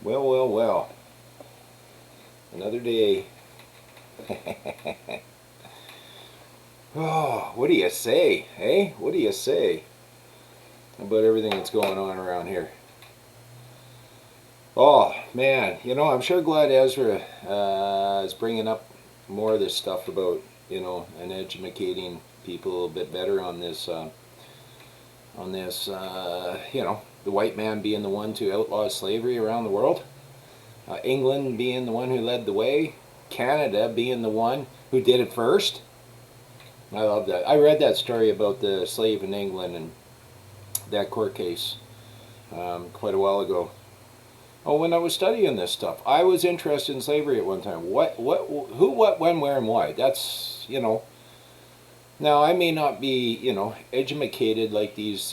Well, well, well. Another day. Oh, what do you say? Hey, what do you say about everything that's going on around here? Oh, man. I'm sure glad Ezra is bringing up more of this stuff about, and educating people a bit better on this, the white man being the one to outlaw slavery around the world. England being the one who led the way, Canada being the one who did it first. I love that. I read that story about the slave in England and that court case quite a while ago. Oh, when I was studying this stuff, I was interested in slavery at one time. Who, what, when, where, and why. That's. Now, I may not be, educated like these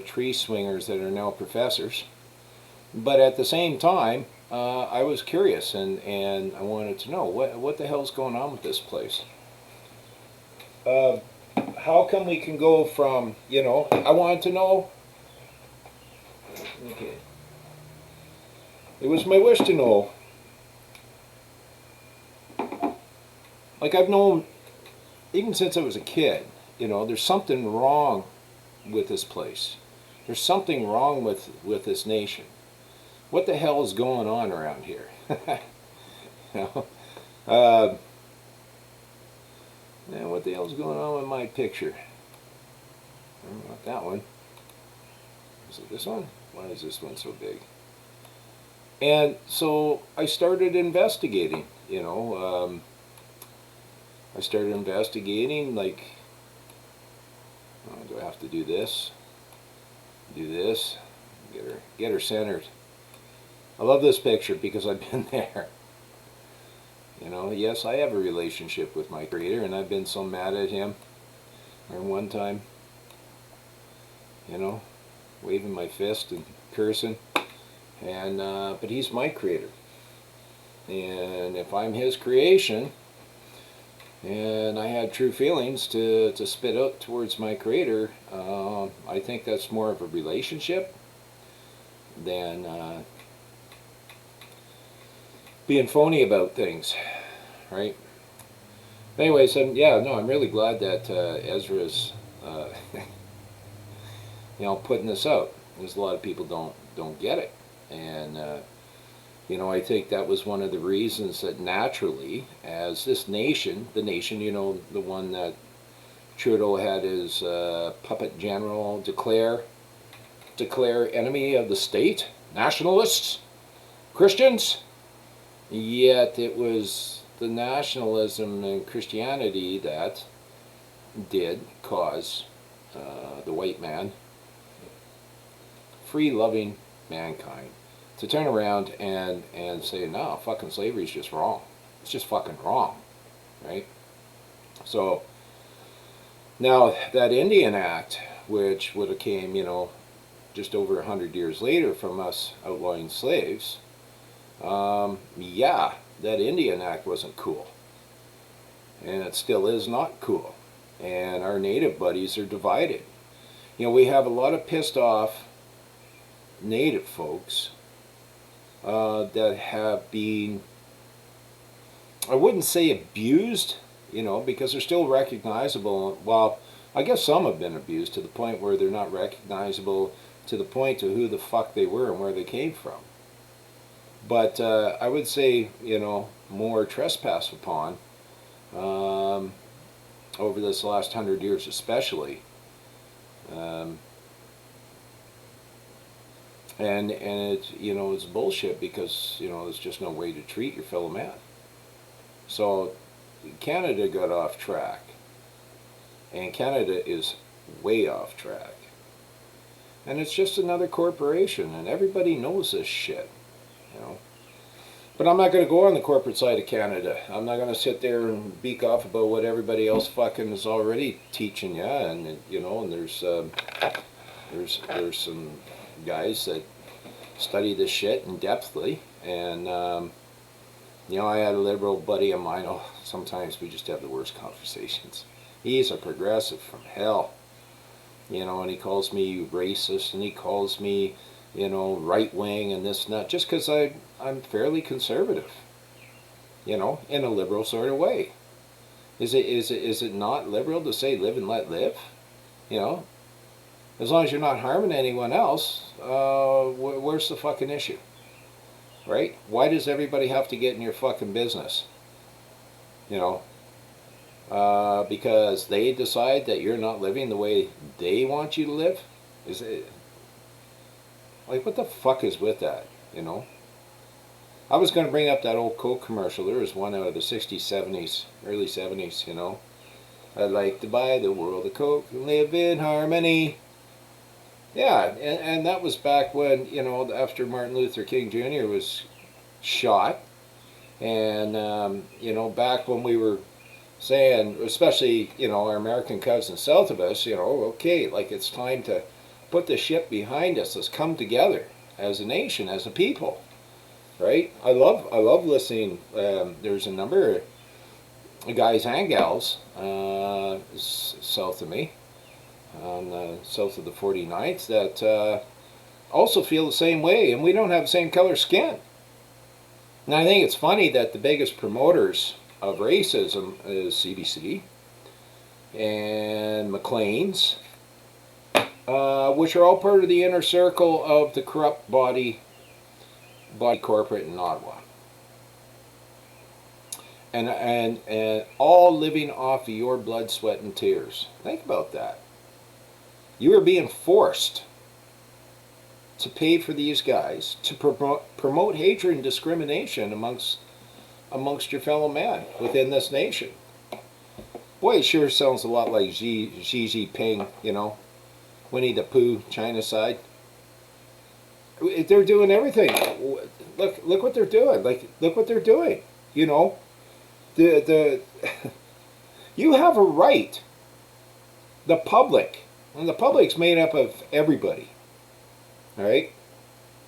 tree swingers that are now professors, but at the same time, I was curious and I wanted to know what the hell's going on with this place. Uh, how come we can go from, I wanted to know, okay, it was my wish to know, like I've known, even since I was a kid, there's something wrong with this place. There's something wrong with this nation. What the hell is going on around here? you know? uh, what the hell's going on with my picture? Not that one. Is it this one? Why is this one so big? And so I started investigating, I started investigating, like, do I have to do this? Do this? Get her centered. I love this picture because I've been there. Yes, I have a relationship with my creator, and I've been so mad at him. Or one time, waving my fist and cursing. And but he's my creator, and if I'm his creation, and I had true feelings to spit out towards my creator, I think that's more of a relationship than being phony about things, right? Anyways, I'm really glad that Ezra's, putting this out, because a lot of people don't get it. And, I think that was one of the reasons that naturally, as this nation, the nation, the one that Trudeau had his puppet general declare enemy of the state, nationalists, Christians, yet it was the nationalism and Christianity that did cause the white man, free-loving mankind, to turn around and say, no, fucking slavery is just wrong. It's just fucking wrong, right? So now that Indian Act, which would have came, just over 100 years later from us outlawing slaves, that Indian Act wasn't cool. And it still is not cool. And our native buddies are divided. We have a lot of pissed off native folks that have been, I wouldn't say abused, because they're still recognizable. Well, I guess some have been abused to the point where they're not recognizable to the point of who the fuck they were and where they came from. But I would say, more trespassed upon over this last 100 years especially. And it's, it's bullshit because, there's just no way to treat your fellow man. So Canada got off track. And Canada is way off track. And it's just another corporation, and everybody knows this shit, But I'm not going to go on the corporate side of Canada. I'm not going to sit there and beak off about what everybody else fucking is already teaching you. And, and there's some guys that study this shit in depthly, and I had a liberal buddy of mine. Oh, sometimes we just have the worst conversations. He's a progressive from hell, and he calls me racist, and he calls me right wing and this and that, just because I'm fairly conservative, in a liberal sort of way. Is it not liberal to say live and let live? As long as you're not harming anyone else, where's the fucking issue? Right? Why does everybody have to get in your fucking business? Because they decide that you're not living the way they want you to live? Is it like, what the fuck is with that? I was going to bring up that old Coke commercial. There was one out of the 60s, 70s, early 70s, I'd like to buy the world of Coke and live in harmony. Yeah, and that was back when, after Martin Luther King Jr. was shot. And, back when we were saying, especially, our American cousins south of us, okay, like, it's time to put the shit behind us. Let's come together as a nation, as a people, right? I love listening. There's a number of guys and gals south of me, south of the 49th, that also feel the same way, and we don't have the same color skin. And I think it's funny that the biggest promoters of racism is CBC and Maclean's, which are all part of the inner circle of the corrupt body corporate in Ottawa. And all living off of your blood, sweat, and tears. Think about that. You are being forced to pay for these guys to promote hatred and discrimination amongst your fellow man within this nation. Boy, it sure sounds a lot like Xi Jinping, Winnie the Pooh, China side. They're doing everything. Look what they're doing. Look what they're doing. You have a right. The public, and the public's made up of everybody. All right,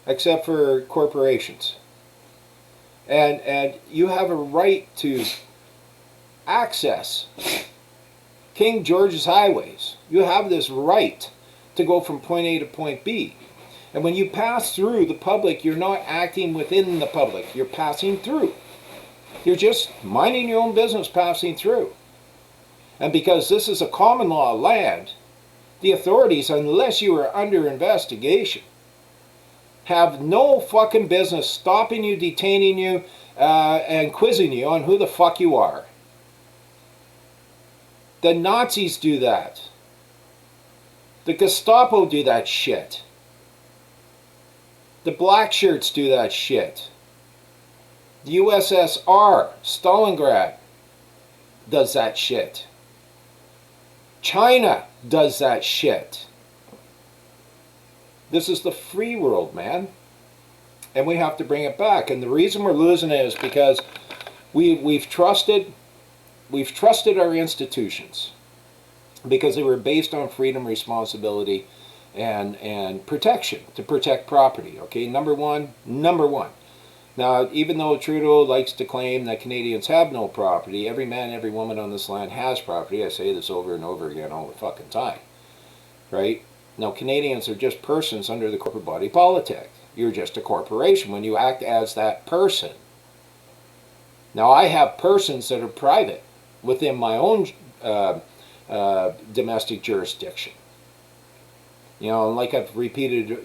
except for corporations, and you have a right to access King George's highways. You have this right to go from point A to point B, and when you pass through the public, you're not acting within the public. You're passing through. You're just minding your own business, passing through. And because this is a common law land, the authorities, unless you are under investigation, have no fucking business stopping you, detaining you, and quizzing you on who the fuck you are. The Nazis do that. The Gestapo do that shit. The black shirts do that shit. The USSR, Stalingrad, does that shit. China does that shit. This is the free world, man. And we have to bring it back. And the reason we're losing it is because we've trusted our institutions, because they were based on freedom, responsibility, and protection, to protect property. Okay, number one. Now, even though Trudeau likes to claim that Canadians have no property, every man, every woman on this land has property. I say this over and over again all the fucking time. Right? Now, Canadians are just persons under the corporate body politic. You're just a corporation when you act as that person. Now, I have persons that are private within my own domestic jurisdiction. Like I've repeated,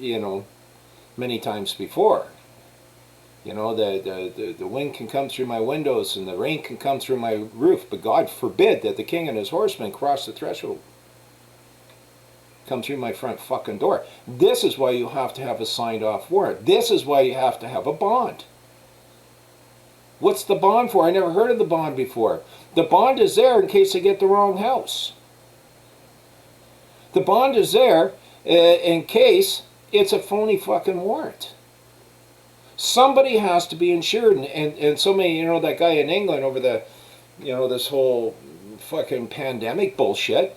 many times before. The wind can come through my windows and the rain can come through my roof, but God forbid that the king and his horsemen cross the threshold, come through my front fucking door. This is why you have to have a signed off warrant. This is why you have to have a bond. What's the bond for? I never heard of the bond before. The bond is there in case they get the wrong house. The bond is there in case it's a phony fucking warrant. Somebody has to be insured, and so many, that guy in England over the, this whole fucking pandemic bullshit.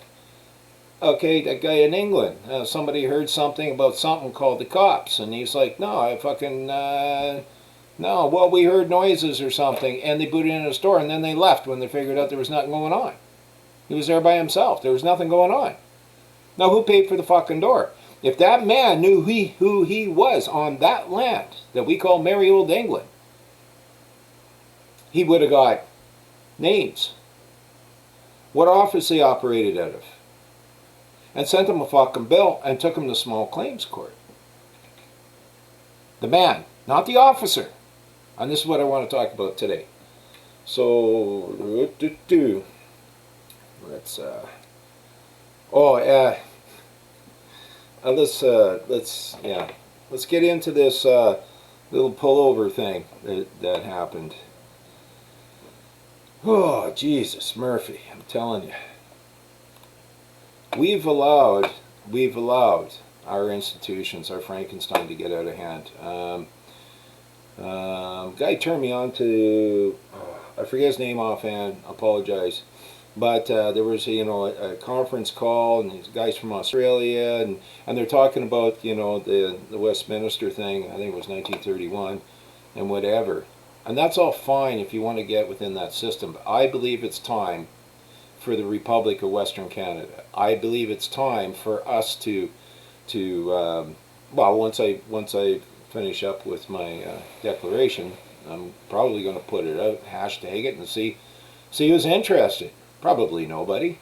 Okay, that guy in England, somebody heard something about something, called the cops, and he's like, no, well, we heard noises or something, and they booted in a store, and then they left when they figured out there was nothing going on. He was there by himself. There was nothing going on. Now, who paid for the fucking door? If that man knew who he was on that land that we call merry old England, he would have got names, what office he operated out of, and sent him a fucking bill and took him to small claims court. The man, not the officer. And this is what I want to talk about today. So, let's let's get into this little pullover thing that happened. Oh, Jesus, Murphy, I'm telling you. We've allowed our institutions, our Frankenstein, to get out of hand. Guy turned me on to, I forget his name offhand, apologize, but there was a conference call, and these guys from Australia, and they're talking about the Westminster thing. I think it was 1931 and whatever, and that's all fine if you want to get within that system. But I believe it's time for the Republic of Western Canada. I believe it's time for us to once I finish up with my declaration, I'm probably going to put it out, hashtag it, and see who's interested. Probably nobody.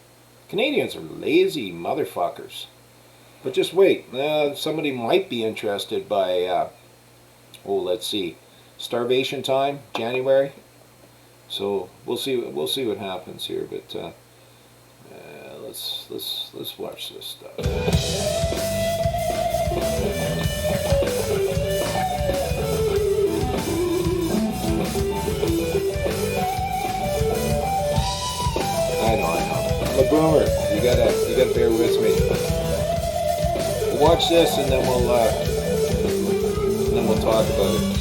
Canadians are lazy motherfuckers. But just wait, somebody might be interested by let's see, starvation time, January. So we'll see what happens here. But let's watch this stuff. I know. I'm a boomer. You gotta bear with me. We'll watch this and then we'll talk about it.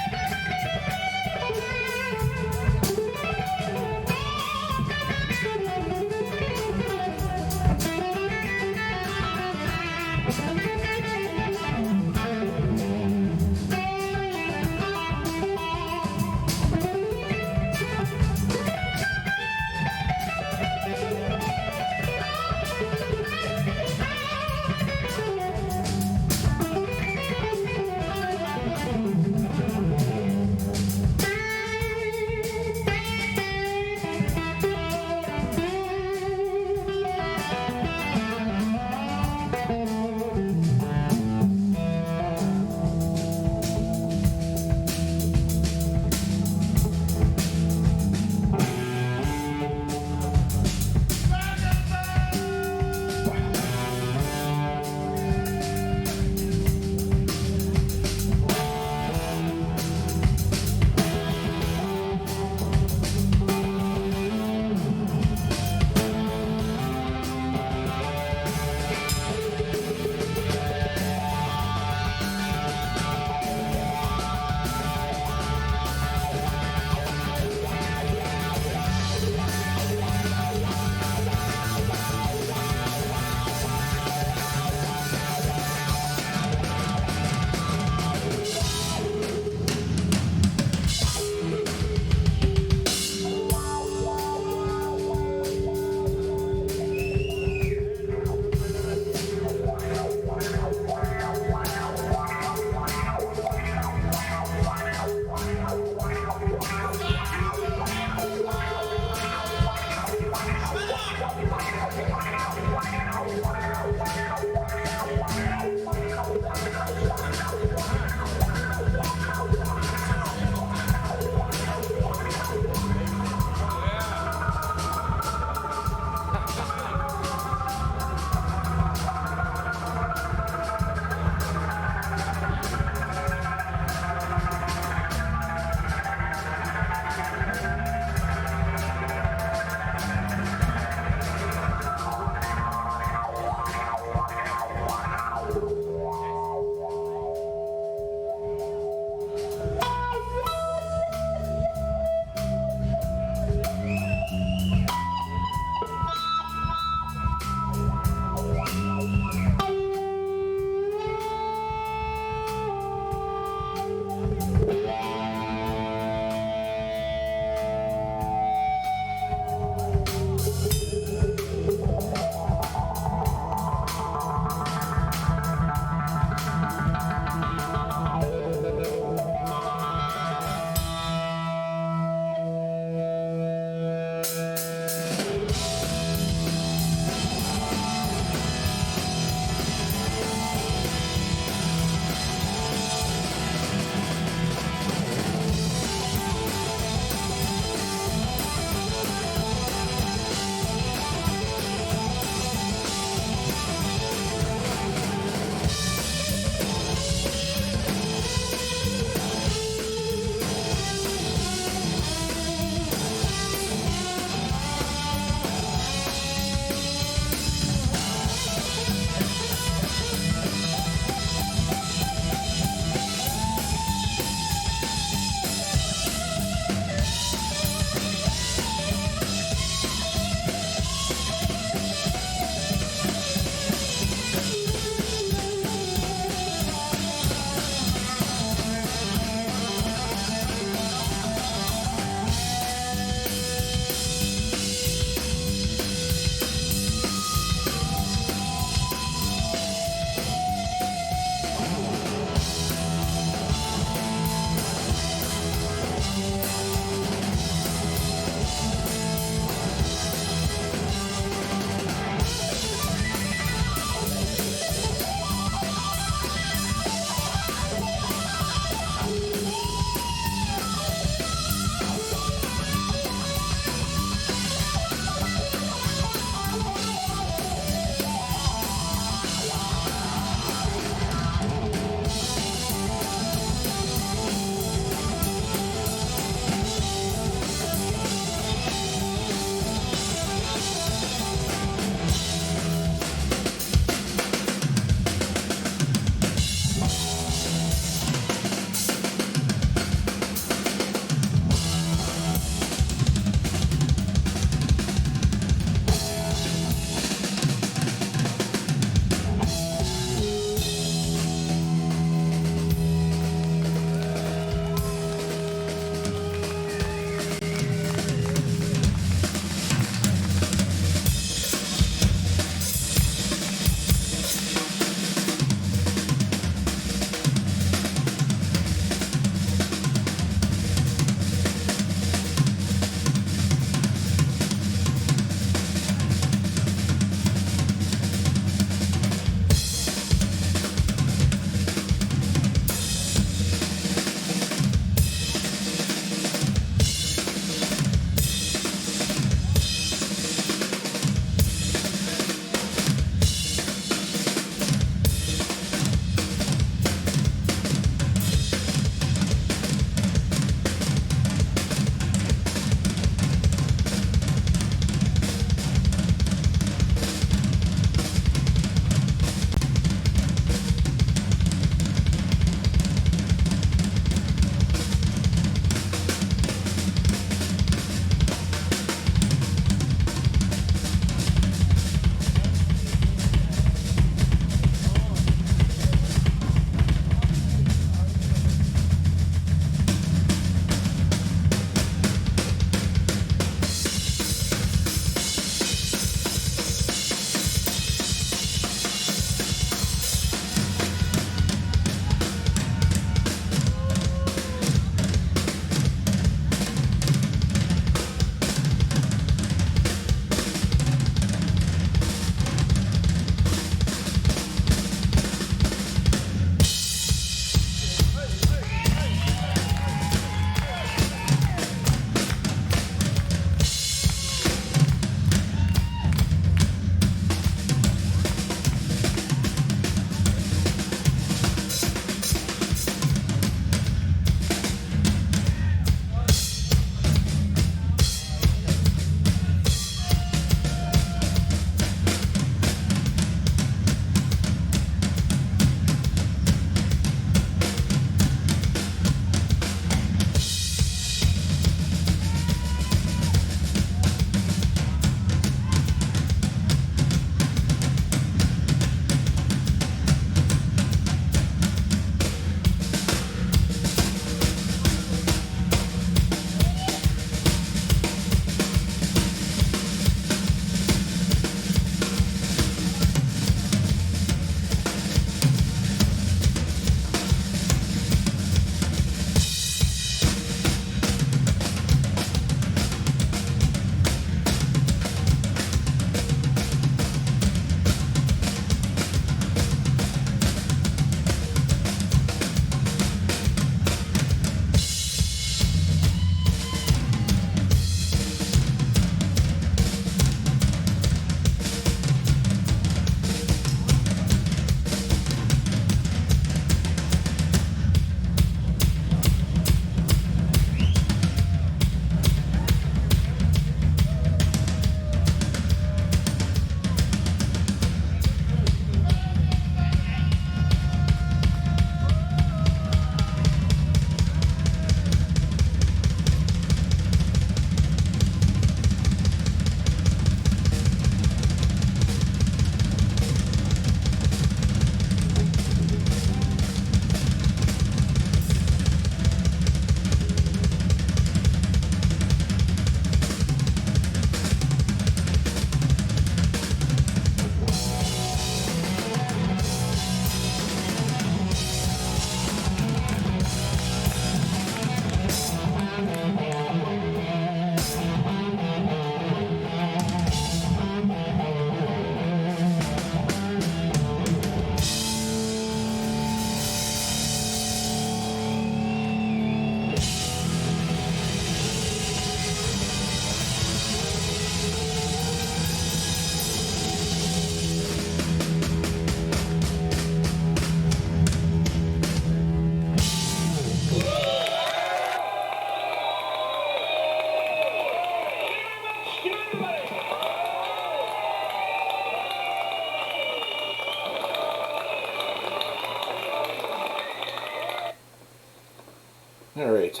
All right.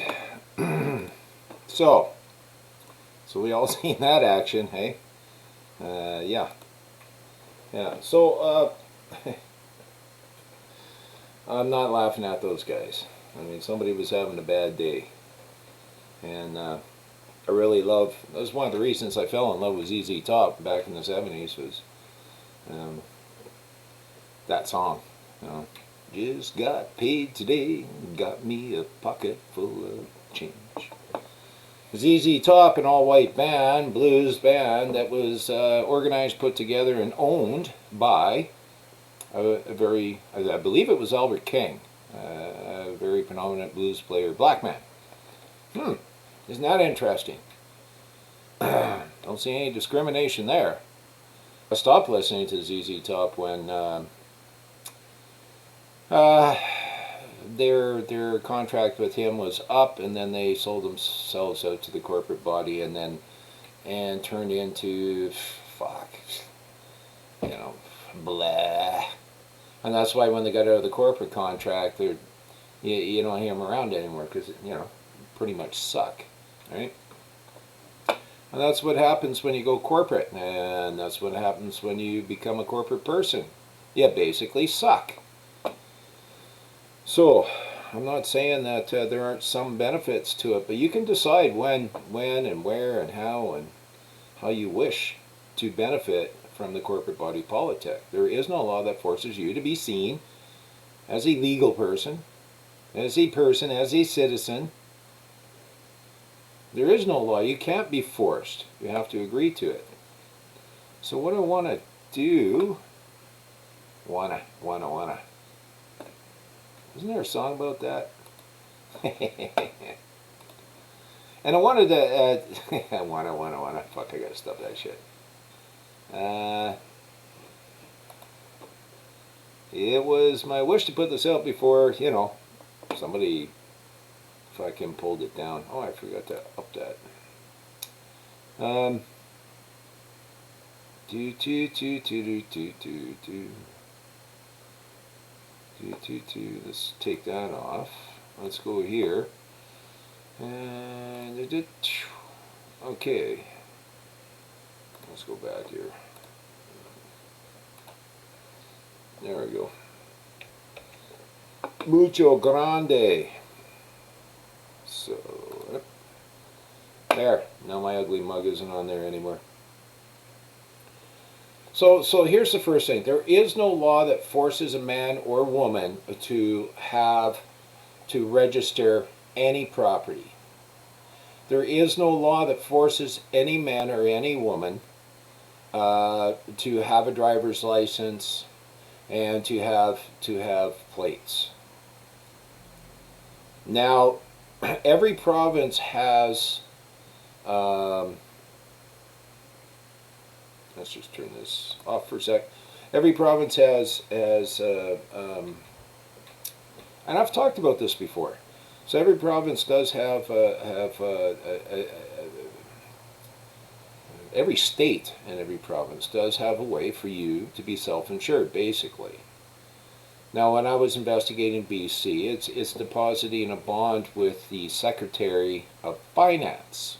So we all seen that action, hey? Yeah. Yeah. So I'm not laughing at those guys. I mean, somebody was having a bad day, and I really love. That was one of the reasons I fell in love with ZZ Top back in the '70s. Was um, that song? You know, just got paid today, got me a pocket full of change. ZZ Top, an all-white band, blues band that was organized, put together, and owned by a very, I believe it was Albert King, a very predominant blues player, black man. Isn't that interesting? Don't see any discrimination there. I stopped listening to ZZ Top when uh, their contract with him was up, and then they sold themselves out to the corporate body, and turned into fuck, you know, blah. And that's why when they got out of the corporate contract, you don't hear them around anymore because pretty much suck, right? And that's what happens when you go corporate, and that's what happens when you become a corporate person. You basically suck. So, I'm not saying that there aren't some benefits to it, but you can decide when and where and how you wish to benefit from the corporate body politic. There is no law that forces you to be seen as a legal person, as a citizen. There is no law. You can't be forced. You have to agree to it. So what I want to do, wanna. Isn't there a song about that? And I wanted to, wanna. Fuck, I gotta stop that shit. It was my wish to put this out before, somebody fucking pulled it down. Oh, I forgot to up that. Let's take that off. Let's go here. And okay. Let's go back here. There we go. Mucho Grande. So, there. Now my ugly mug isn't on there anymore. So here's the first thing. There is no law that forces a man or woman to register any property. There is no law that forces any man or any woman to have a driver's license and to have plates. Now, every province has. Let's just turn this off for a sec. Every province has and I've talked about this before. So every province does have every state and every province does have a way for you to be self-insured, basically. Now, when I was investigating BC, it's depositing a bond with the Secretary of Finance.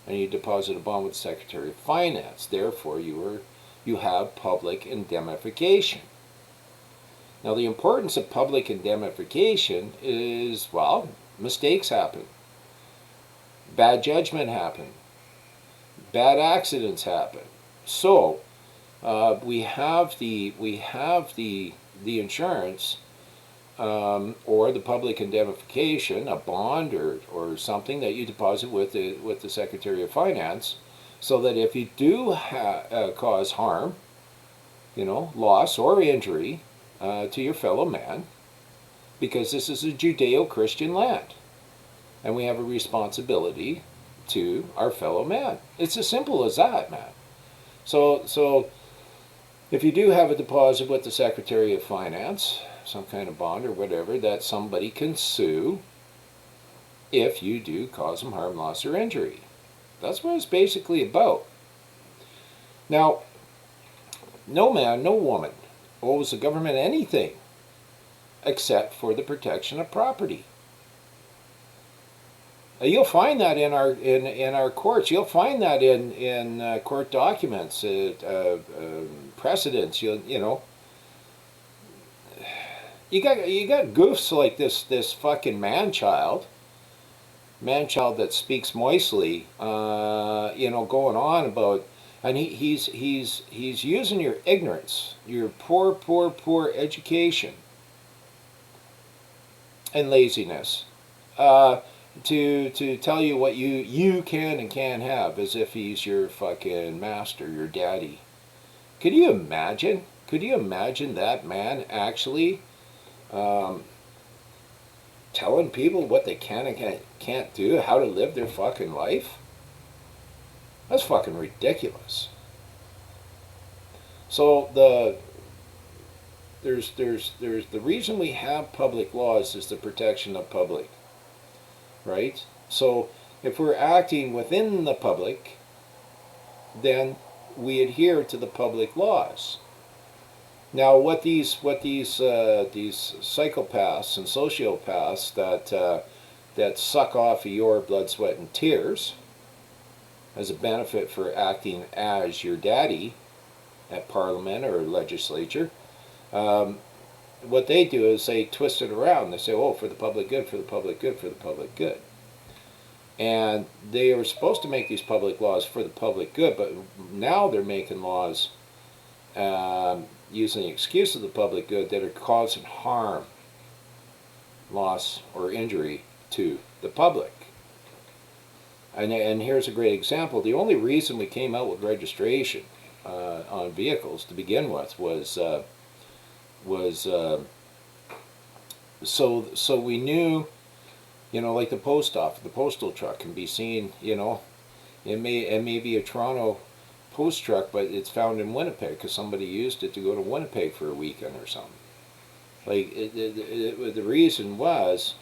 And you deposit a bond with the Secretary of Finance. Therefore, you have public indemnification. Now, the importance of public indemnification is, well, mistakes happen. Bad judgment happen. Bad accidents happen. So, we have the insurance or the public indemnification, a bond or something that you deposit with the Secretary of Finance, so that if you do cause harm, loss or injury to your fellow man, because this is a Judeo-Christian land, and we have a responsibility to our fellow man. It's as simple as that, man. So if you do have a deposit with the Secretary of Finance, some kind of bond or whatever, that somebody can sue if you do cause them harm, loss, or injury. That's what it's basically about. Now, no man, no woman owes the government anything except for the protection of property. You'll find that in our courts. You'll find that in court documents, precedents. You know, you got goofs like this fucking man child that speaks moistly. You know, going on about, and he's using your ignorance, your poor education and laziness. To tell you what you can and can't have, as if he's your fucking master, your daddy. Could you imagine? Could you imagine that man actually um, telling people what they can and can't do, how to live their fucking life? That's fucking ridiculous. So there's the reason we have public laws is the protection of public, right? So if we're acting within the public, then we adhere to the public laws. Now, these psychopaths and sociopaths that suck off of your blood, sweat, and tears as a benefit for acting as your daddy at Parliament or legislature, um, what they do is they twist it around. They say, "Oh, for the public good, for the public good, for the public good." And they were supposed to make these public laws for the public good, but now they're making laws using the excuse of the public good that are causing harm, loss, or injury to the public. And here's a great example. The only reason we came out with registration on vehicles to begin with was so we knew, you know, like the post office, the postal truck can be seen, you know, it may be a Toronto post truck, but it's found in Winnipeg because somebody used it to go to Winnipeg for a weekend or something. Like the reason was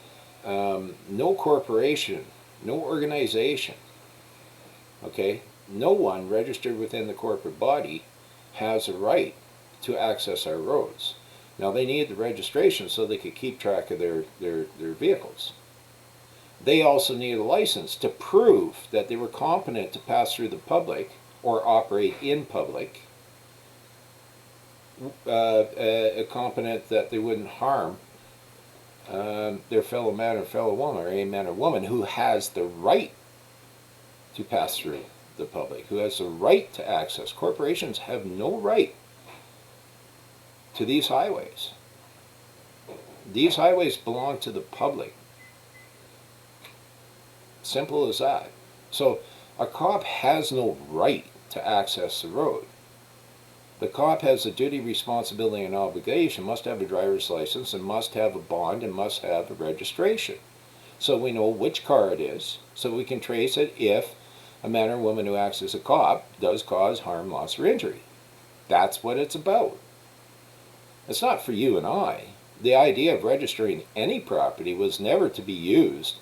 no corporation, no organization, okay, no one registered within the corporate body has a right to access our roads. Now they needed the registration so they could keep track of their vehicles. They also needed a license to prove that they were competent to pass through the public or operate in public, competent that they wouldn't harm their fellow man or fellow woman, or a man or woman who has the right to pass through the public, who has the right to access. Corporations have no right to these highways. These highways belong to the public. Simple as that. So a cop has no right to access the road. The cop has a duty, responsibility, and obligation, must have a driver's license, and must have a bond, and must have a registration. So we know which car it is, so we can trace it if a man or woman who acts as a cop does cause harm, loss, or injury. That's what it's about. It's not for you and I. The idea of registering any property was never to be used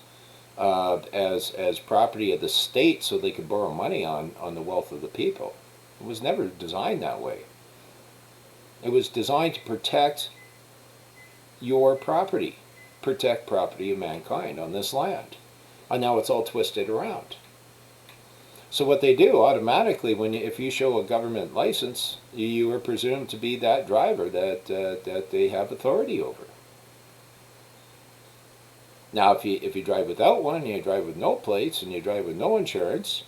as property of the state so they could borrow money on the wealth of the people. It was never designed that way. It was designed to protect your property, protect property of mankind on this land. And now it's all twisted around. So what they do automatically, if you show a government license, you are presumed to be that driver that they have authority over. Now, if you drive without one, and you drive with no plates, and you drive with no insurance,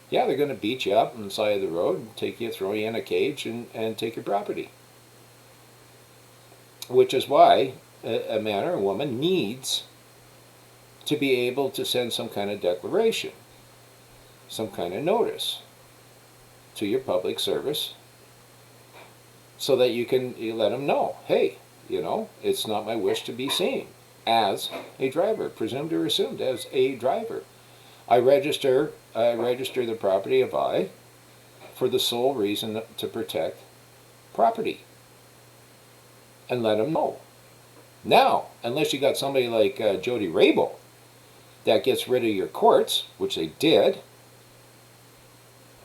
yeah, they're going to beat you up on the side of the road, and take you, throw you in a cage, and take your property. Which is why a man or a woman needs to be able to send some kind of declaration, some kind of notice to your public service, so that you let them know, hey, you know, it's not my wish to be seen as a driver, presumed or assumed as a driver. I register the property of I for the sole reason to protect property, and let them know. Now, unless you got somebody like Jody Raybould that gets rid of your courts, which they did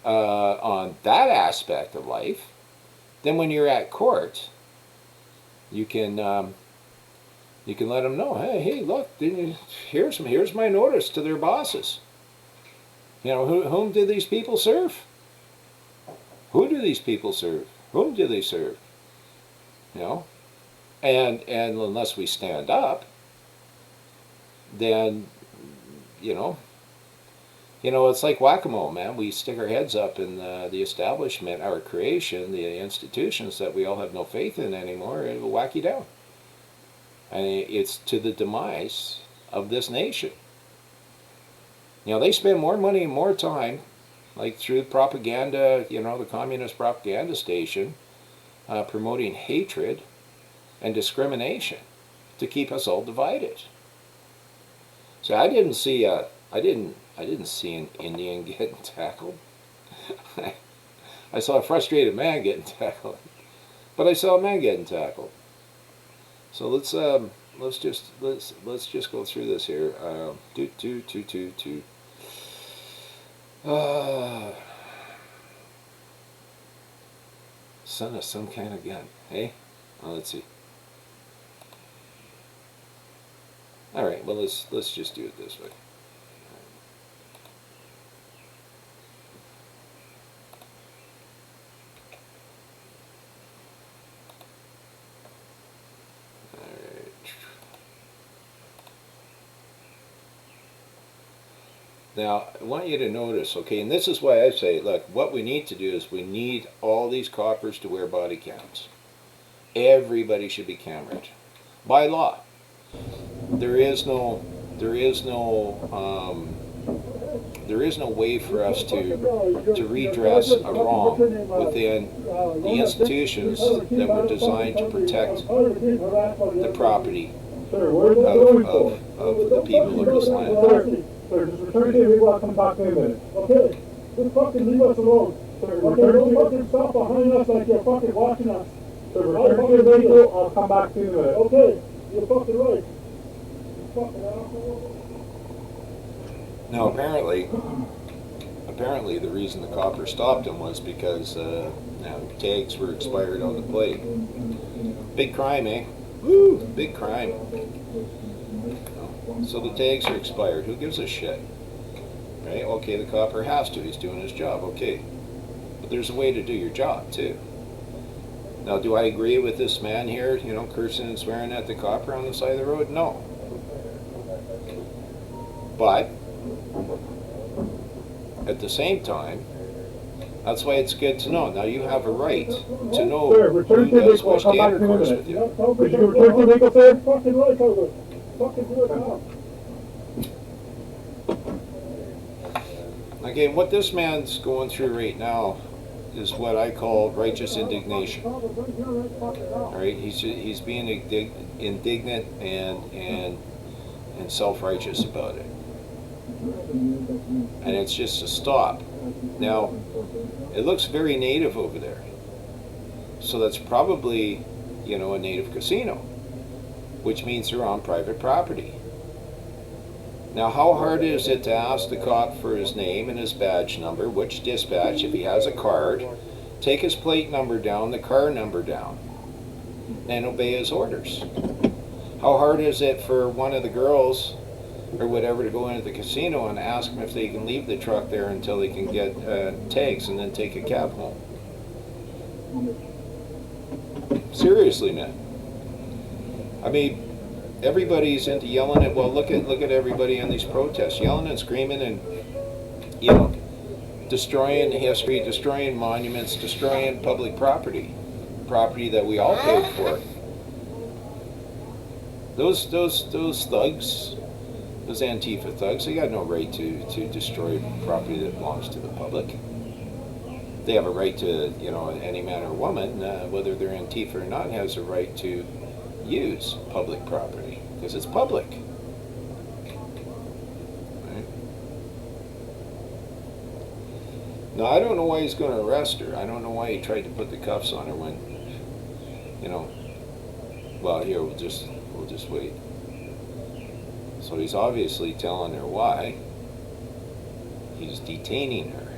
on that aspect of life, then when you're at court, you can You can let them know, hey, look, here's my notice to their bosses. You know, whom do these people serve? Who do these people serve? Whom do they serve? You know, and unless we stand up, then you know, it's like whack-a-mole, man. We stick our heads up in the establishment, our creation, the institutions that we all have no faith in anymore, and it will whack you down. And it's to the demise of this nation. You know, they spend more money and more time, like through propaganda, the communist propaganda station, promoting hatred and discrimination to keep us all divided. So I didn't see an Indian getting tackled. I saw a frustrated man getting tackled, but I saw a man getting tackled. So let's just go through this here. Son of some kind of gun, hey? Let's see. All right, well let's just do it this way. Now, I want you to notice, okay, and this is why I say, look, what we need to do is we need all these coppers to wear body cams. Everybody should be camered by law. There is no way for us to redress a wrong within the institutions that were designed to protect the property of the people of this land. Sir, just return to your vehicle, I'll come back in a minute. Okay, just fucking leave us alone. Sir, okay, don't fucking stop behind us like you're fucking watching us. Sir, return to your vehicle, I'll come back to you in a minute. Okay, you're fucking right. You fucking asshole. Now apparently the reason the copper stopped him was because tags were expired on the plate. Big crime, eh? Woo, big crime. So the tags are expired. Who gives a shit? Right? Okay, the copper has to. He's doing his job. Okay. But there's a way to do your job, too. Now, do I agree with this man here, cursing and swearing at the copper on the side of the road? No. But, at the same time, that's why it's good to know. Now, you have a right to know who does which day intercourse with you. Could you return to your vehicle, sir? Fucking right, Cobra. Fucking do it now. Again, what this man's going through right now is what I call righteous indignation. All right, he's being indignant and self-righteous about it, and it's just a stop. Now, it looks very native over there, so that's probably a native casino, which means they're on private property. Now, how hard is it to ask the cop for his name and his badge number, which dispatch, if he has a card, take his plate number down, the car number down, and obey his orders? How hard is it for one of the girls or whatever to go into the casino and ask them if they can leave the truck there until they can get tags and then take a cab home? Seriously, man. I mean, everybody's into yelling at, well, look at everybody on these protests, yelling and screaming and, destroying history, destroying monuments, destroying public property that we all paid for. Those thugs, those Antifa thugs, they got no right to destroy property that belongs to the public. They have a right to, any man or woman, whether they're Antifa or not, has a right to use public property because it's public. Right? Now, I don't know why he's going to arrest her. I don't know why he tried to put the cuffs on her when, well, here, we'll just wait. So he's obviously telling her why he's detaining her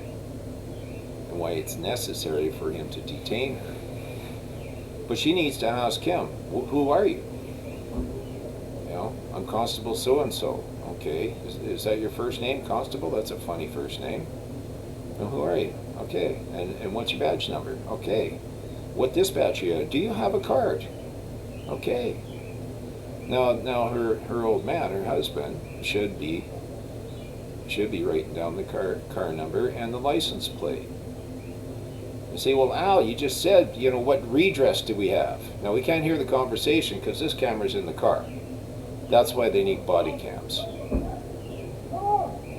and why it's necessary for him to detain her. But she needs to ask him, who are you? I'm Constable so-and-so. Okay, is that your first name, Constable? That's a funny first name. And who are you? Okay, and what's your badge number? Okay, what dispatch are you at? Do you have a card? Okay. Now her old man, her husband, should be writing down the car number and the license plate. You say, well, Al, you just said, what redress do we have? Now, we can't hear the conversation because this camera's in the car. That's why they need body cams.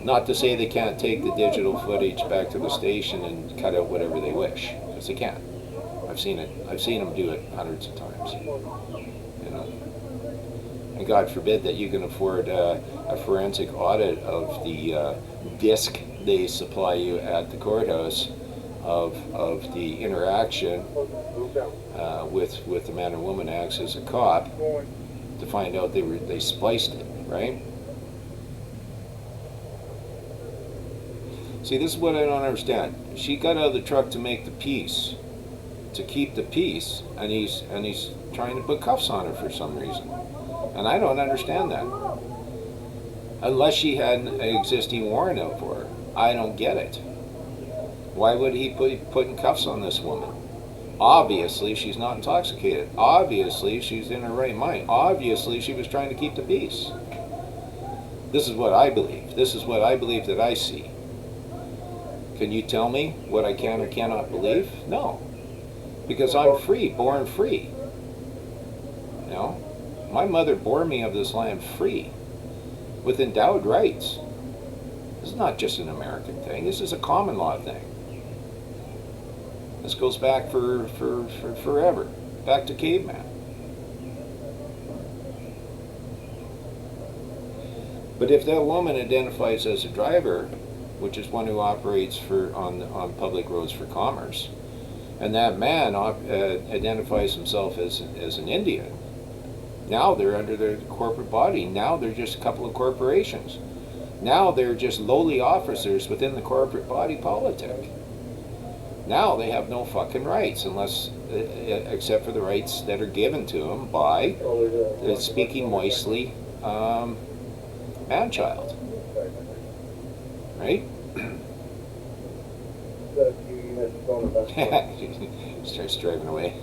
Not to say they can't take the digital footage back to the station and cut out whatever they wish, because they can. I've seen it. I've seen them do it hundreds of times. And God forbid that you can afford a forensic audit of the disc they supply you at the courthouse of the interaction with the man or woman who acts as a cop to find out they spliced it, right? See, this is what I don't understand. She got out of the truck to make the peace, to keep the peace, and he's trying to put cuffs on her for some reason. And I don't understand that. Unless she had an existing warrant out for her. I don't get it. Why would he putting cuffs on this woman? Obviously, she's not intoxicated. Obviously, she's in her right mind. Obviously, she was trying to keep the peace. This is what I believe. This is what I believe that I see. Can you tell me what I can or cannot believe? No. Because I'm free, born free. My mother bore me of this land free, with endowed rights. This is not just an American thing. This is a common law thing. This goes back for forever, back to caveman. But if that woman identifies as a driver, which is one who operates on public roads for commerce, and that man identifies himself as an Indian, now they're under their corporate body. Now they're just a couple of corporations. Now they're just lowly officers within the corporate body politic. Now they have no fucking rights, except for the rights that are given to them by the speaking moistly man-child. Right? Starts driving away.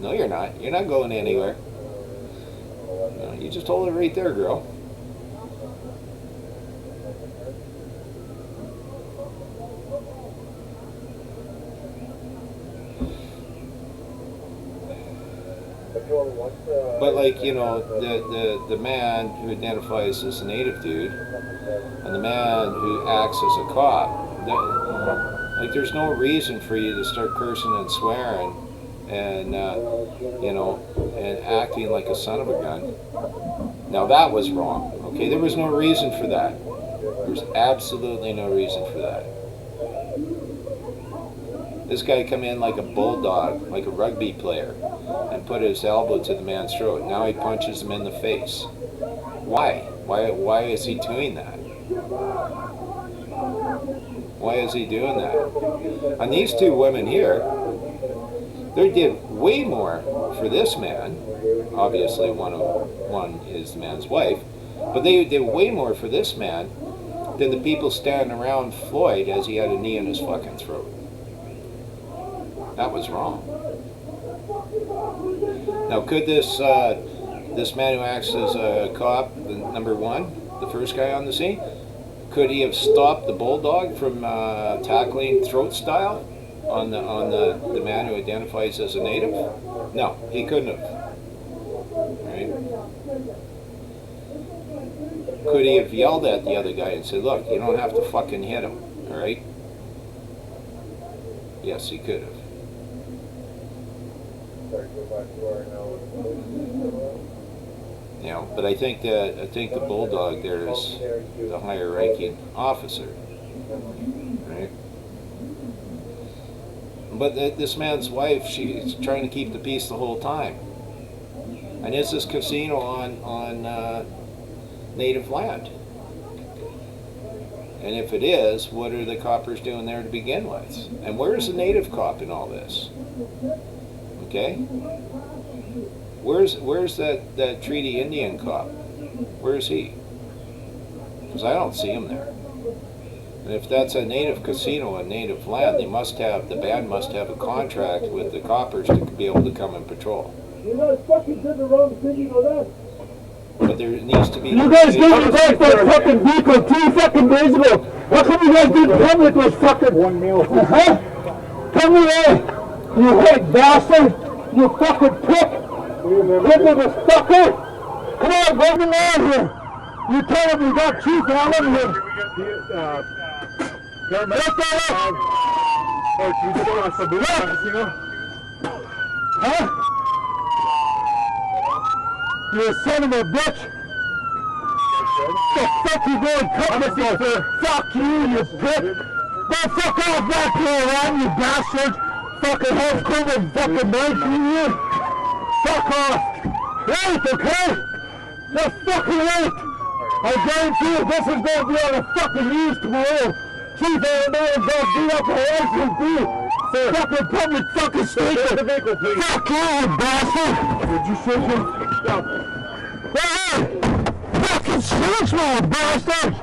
No, you're not. You're not going anywhere. No, you just hold it right there, girl. But the man who identifies as a native dude and the man who acts as a cop, there's no reason for you to start cursing and swearing and acting like a son of a gun. Now that was wrong. Okay, there was no reason for that. There was absolutely no reason for that. This guy come in like a bulldog, like a rugby player, and put his elbow to the man's throat. Now he punches him in the face. Why? Why is he doing that? Why is he doing that? And these two women here, they did way more for this man. Obviously, one is the man's wife, but they did way more for this man than the people standing around Floyd as he had a knee in his fucking throat. That was wrong. Now, could this man who acts as a cop, the number one, the first guy on the scene, could he have stopped the bulldog from tackling throat style on the man who identifies as a native? No, he couldn't have. Right? Could he have yelled at the other guy and said, "Look, you don't have to fucking hit him," all right? Yes, he could have. But I think the bulldog there is the higher ranking officer, right? But this man's wife, she's trying to keep the peace the whole time. And is this casino on native land? And if it is, what are the coppers doing there to begin with? And where's the native cop in all this? Okay? Where's that treaty Indian cop? Where is he? Because I don't see him there. And if that's a native casino, a native land, the band must have a contract with the coppers to be able to come and patrol. You guys fucking did the wrong thing, you know that? But there needs to be. You guys gave me back that fucking vehicle 2 fucking days ago. How come you guys didn't come with those fucking... One meal. Huh? Come here, you white bastard! You fucking prick! Look at this fucker! Come on, bring him on here! You tell him we got Chief Allen here! Let that up! Huh? You son of a bitch! The fuck you going cutting for? Fuck you, you prick! Go fuck off back here, Ron, you bastard! Fucking home COVID fucking 19 years! Fuck off! Wait, okay? Just fucking wait! I guarantee you this is going to be on the fucking news tomorrow! Chief Allen going to beat up a SMD! Fucking public fucking statement! Fuck you, you bastard! Did you shoot him? Stop. Hey! Fucking switch, you bastard!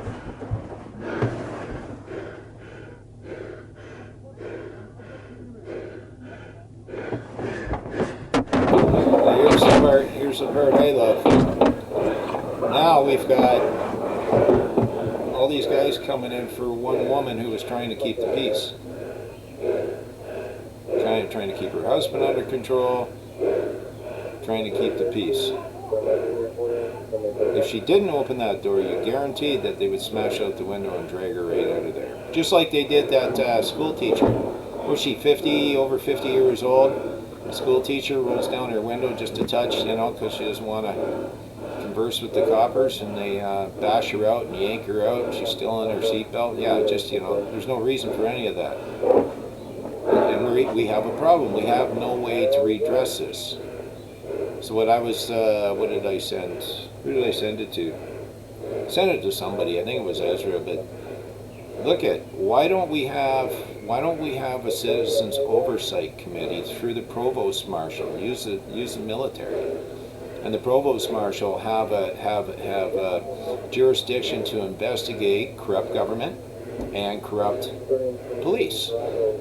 Here's the part I love. Now we've got all these guys coming in for one woman who was trying to keep the peace. Trying to keep her husband under control, trying to keep the peace. If she didn't open that door, you guaranteed that they would smash out the window and drag her right out of there. Just like they did that school teacher. Was she 50, over 50 years old? The school teacher rolls down her window just a touch, you know, because she doesn't want to converse with the coppers, and they bash her out and yank her out, and she's still in her seatbelt. Yeah, just, you know, there's no reason for any of that. And we have a problem. We have no way to redress this. So what I was, what did I send? Who did I send it to? Send it to somebody. I think it was Ezra. But look why don't we have a citizens oversight committee through the provost marshal? Use the military, and the provost marshal have a jurisdiction to investigate corrupt government and corrupt police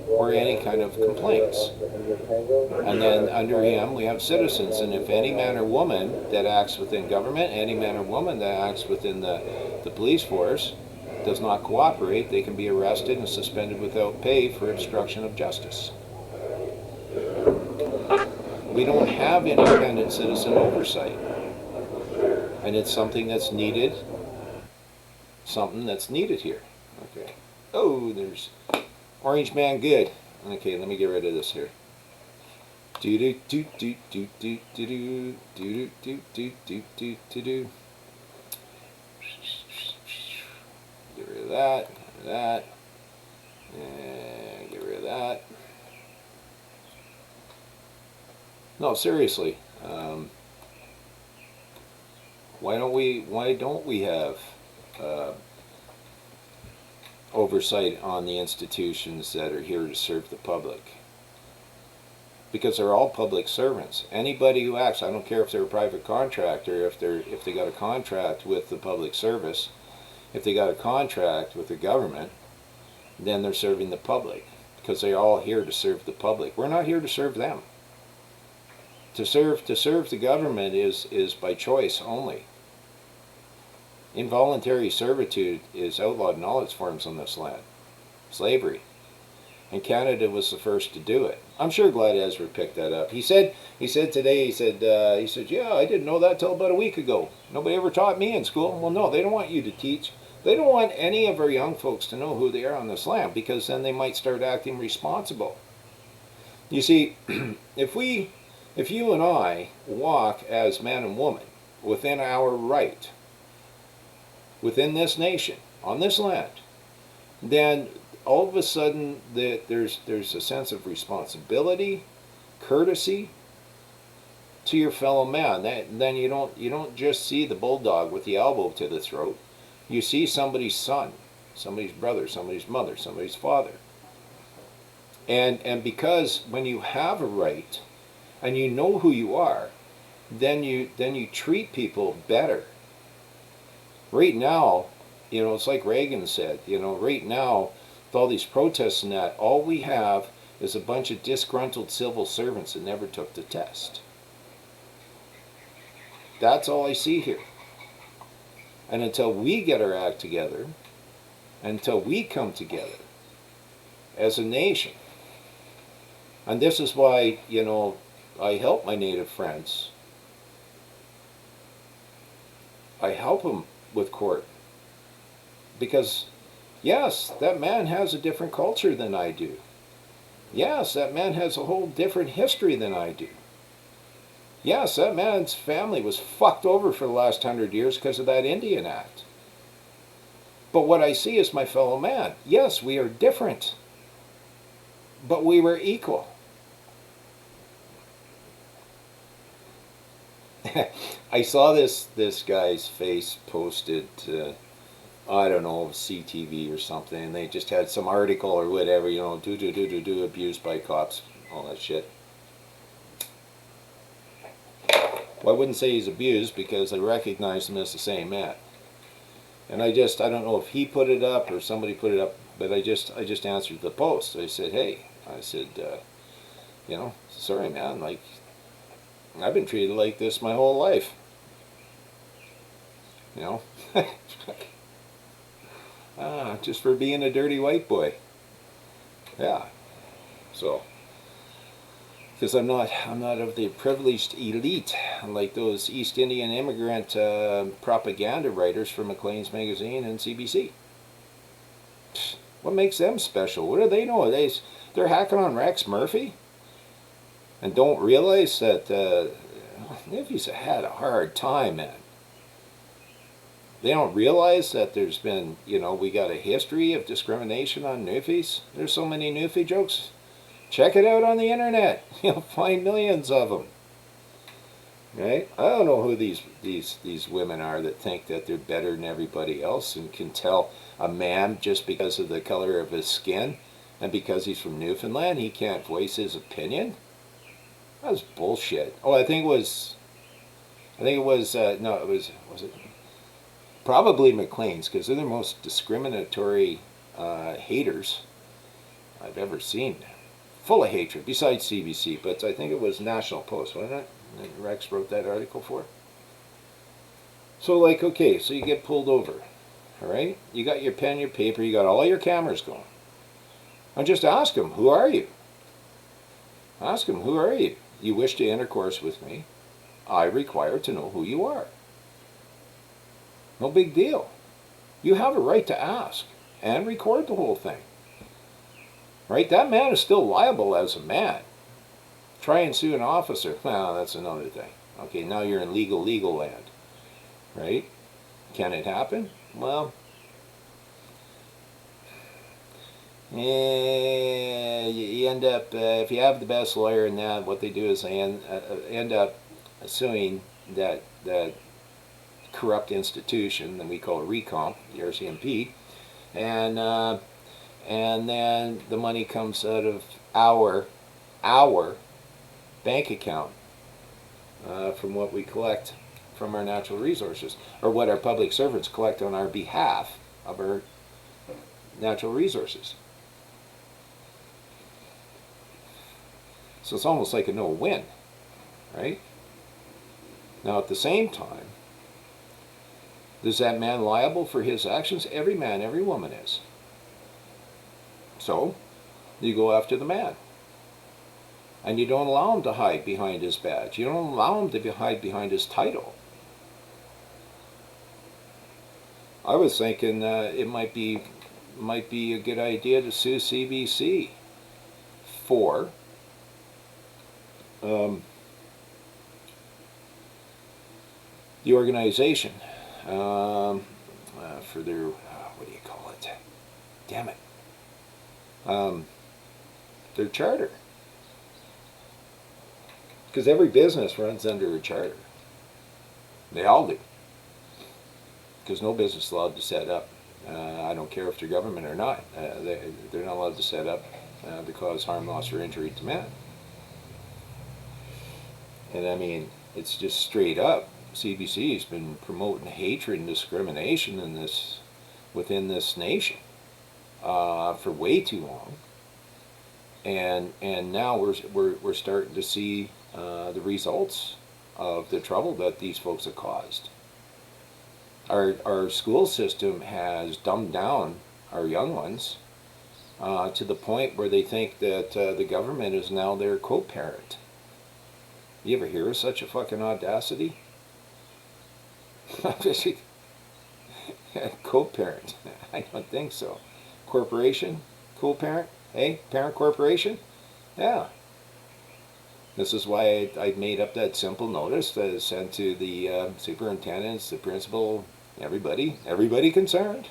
or any kind of complaints. And then under him we have citizens, and if any man or woman that acts within government, any man or woman that acts within the police force does not cooperate, they can be arrested and suspended without pay for obstruction of justice. We don't have independent citizen oversight, and it's something that's needed. Here. Okay. Oh, there's Orange Man good. Okay, let me get rid of this here. Do do do do do do do do do do do do do do. Get rid of that, and get rid of that. No, seriously. Why don't we have oversight on the institutions that are here to serve the public? Because they're all public servants. Anybody who acts, I don't care if they're a private contractor, if they got a contract with the public service, if they got a contract with the government, then they're serving the public, because they're all here to serve the public. We're not here to serve them. To serve the government is by choice only. Involuntary servitude is outlawed in all its forms on this land. Slavery. And Canada was the first to do it. I'm sure glad Ezra picked that up. He said today, yeah, I didn't know that till about a week ago. Nobody ever taught me in school. Well, no, they don't want you to teach. They don't want any of our young folks to know who they are on this land, because then they might start acting responsible. You see, if you and I walk as man and woman within our right, within this nation, on this land, then all of a sudden there's a sense of responsibility, courtesy to your fellow man. Then you don't just see the bulldog with the elbow to the throat. You see somebody's son, somebody's brother, somebody's mother, somebody's father. And because when you have a right and you know who you are, then you treat people better. Right now, it's like Reagan said, right now, with all these protests and that, all we have is a bunch of disgruntled civil servants that never took the test. That's all I see here. And until we get our act together, until we come together as a nation, and this is why, I help my Native friends. I help them with court. Because, yes, that man has a different culture than I do. Yes, that man has a whole different history than I do. Yes, that man's family was fucked over for the last 100 years because of that Indian Act. But what I see is my fellow man. Yes, we are different. But we were equal. I saw this guy's face posted I don't know, CTV or something, and they just had some article or whatever, do abused by cops, all that shit. Well, I wouldn't say he's abused because I recognize him as the same man. And I don't know if he put it up or somebody put it up, but I just answered the post. I said, hey, sorry man, like, I've been treated like this my whole life. Just for being a dirty white boy. Yeah. So, because I'm not of the privileged elite like those East Indian immigrant propaganda writers for Maclean's Magazine and CBC. What makes them special? What do they know? They're hacking on Rex Murphy and don't realize that Newfies had a hard time, man. They don't realize that there's been, we got a history of discrimination on Newfies. There's so many Newfie jokes. Check it out on the internet. You'll find millions of them. Right? I don't know who these women are that think that they're better than everybody else and can tell a man just because of the color of his skin and because he's from Newfoundland he can't voice his opinion. That's bullshit. Oh, was it probably Maclean's, because they're the most discriminatory haters I've ever seen. Full of hatred, besides CBC, but I think it was National Post, wasn't it? And Rex wrote that article for. So okay, so you get pulled over, all right? You got your pen, your paper, you got all your cameras going. And just ask them, who are you? Ask them, who are you? You wish to intercourse with me. I require to know who you are. No big deal. You have a right to ask and record the whole thing. Right? That man is still liable as a man. Try and sue an officer. Well, that's another thing. Okay, now you're in legal land. Right? Can it happen? Well, you end up, if you have the best lawyer in that, what they do is they end up suing that corrupt institution that we call RECOMP, the RCMP, and then the money comes out of our bank account from what we collect from our natural resources, or what our public servants collect on our behalf of our natural resources. So it's almost like a no-win, right? Now at the same time, is that man liable for his actions? Every man, every woman is. So, you go after the man. And you don't allow him to hide behind his badge. You don't allow him to hide behind his title. I was thinking it might be a good idea to sue CBC for the organization. For their, what do you call it? Damn it. Their charter. Because every business runs under a charter. They all do. Because no business is allowed to set up. I don't care if they're government or not. They're not allowed to set up to cause harm, loss, or injury to man. And I mean, It's just straight up. CBC has been promoting hatred and discrimination within this nation for way too long, and now we're starting to see the results of the trouble that these folks have caused. Our school system has dumbed down our young ones to the point where they think that the government is now their co-parent. You ever hear of such a fucking audacity? Co-parent? I don't think so. Corporation? Co-parent? Hey, parent corporation? Yeah. This is why I made up that simple notice that is sent to the superintendents, the principal, everybody concerned.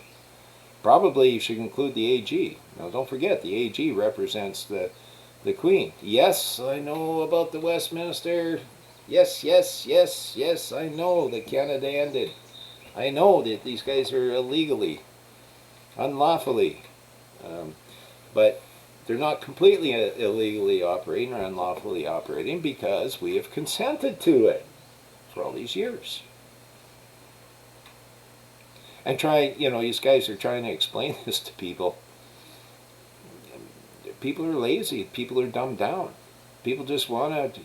Probably you should include the AG. Now don't forget, the AG represents the Queen. Yes, I know about the Westminster. Yes, I know that Canada ended. I know that these guys are illegally, unlawfully, but they're not completely illegally operating or unlawfully operating because we have consented to it for all these years. And these guys are trying to explain this to people. People are lazy. People are dumbed down. People just want to,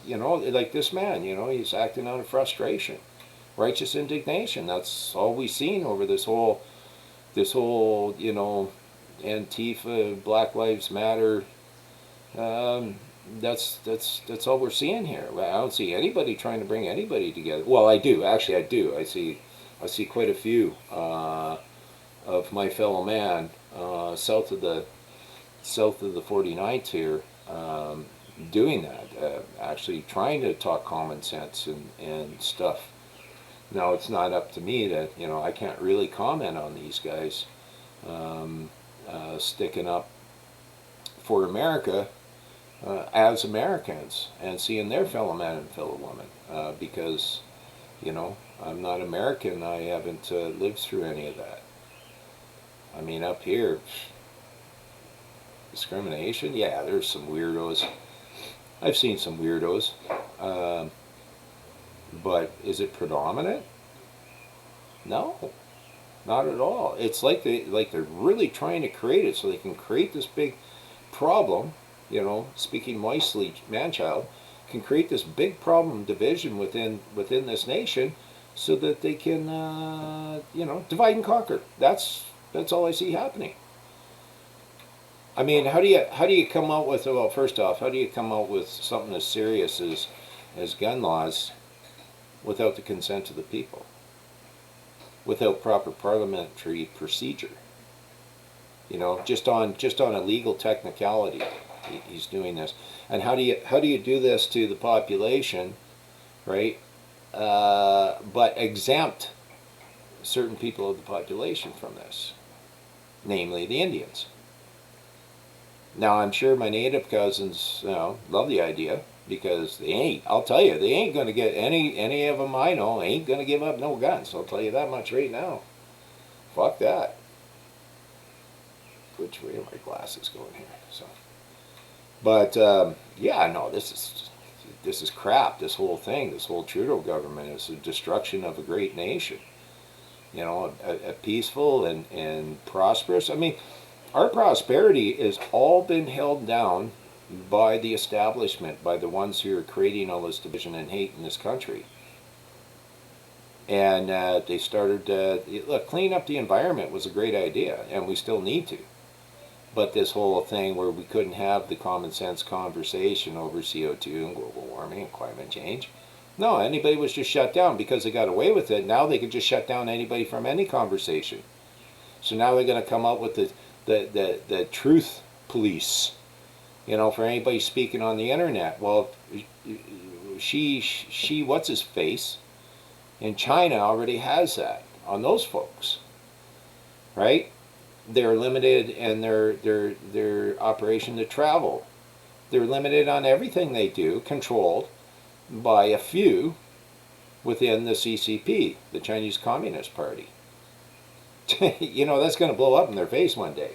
like this man, he's acting out of frustration, righteous indignation. That's all we've seen over this whole, Antifa, Black Lives Matter. That's all we're seeing here. I don't see anybody trying to bring anybody together. Well, I do. Actually, I do. I see quite a few of my fellow man south of the 49th here doing that, actually trying to talk common sense and stuff. Now, it's not up to me to, I can't really comment on these guys sticking up for America as Americans and seeing their fellow man and fellow woman because, I'm not American. I haven't lived through any of that. I mean, up here, discrimination, yeah, there's some weirdos. I've seen some weirdos, but is it predominant? No, not at all. It's like they're really trying to create it so they can create this big problem. Speaking moistly, man-child, can create this big problem division within this nation, so that they can divide and conquer. That's all I see happening. I mean, how do you come out with, well, first off, how do you come out with something as serious as gun laws without the consent of the people? Without proper parliamentary procedure? Just on a legal technicality, he's doing this. And how do you do this to the population, right? But exempt certain people of the population from this, namely the Indians. Now, I'm sure my native cousins love the idea, because I'll tell you, they ain't going to get, any of them I know ain't going to give up no guns. I'll tell you that much right now. Fuck that. Which way are my glasses going here? So, but yeah, no, this is crap. This whole thing, this whole Trudeau government is the destruction of a great nation. A peaceful and prosperous. I mean, our prosperity has all been held down by the establishment, by the ones who are creating all this division and hate in this country. And they started, look, clean up the environment was a great idea, and we still need to. But this whole thing where we couldn't have the common sense conversation over CO2 and global warming and climate change, no, anybody was just shut down because they got away with it. Now they could just shut down anybody from any conversation. So now they're going to come up with the truth police, for anybody speaking on the internet. Well, she what's his face in China already has that on those folks, right? They're limited in their operation to travel. They're limited on everything they do, controlled by a few within the CCP, the Chinese Communist Party. That's going to blow up in their face one day.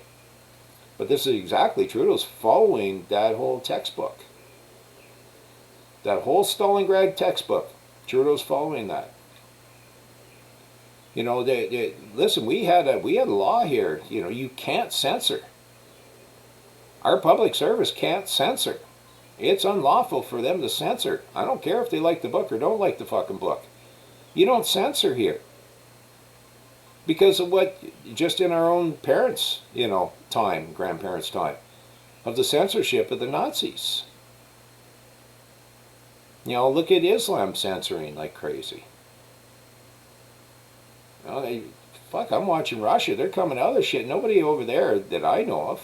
But this is exactly, Trudeau's following that whole textbook. That whole Stalingrad textbook. Trudeau's following that. You know, listen, we had a law here. You know, you can't censor. Our public service can't censor. It's unlawful for them to censor. I don't care if they like the book or don't like the fucking book. You don't censor here. Because of what, just in our own parents', you know, time, grandparents' time, of the censorship of the Nazis. You know, look at Islam censoring like crazy. You know, fuck, I'm watching Russia. They're coming out of this shit. Nobody over there that I know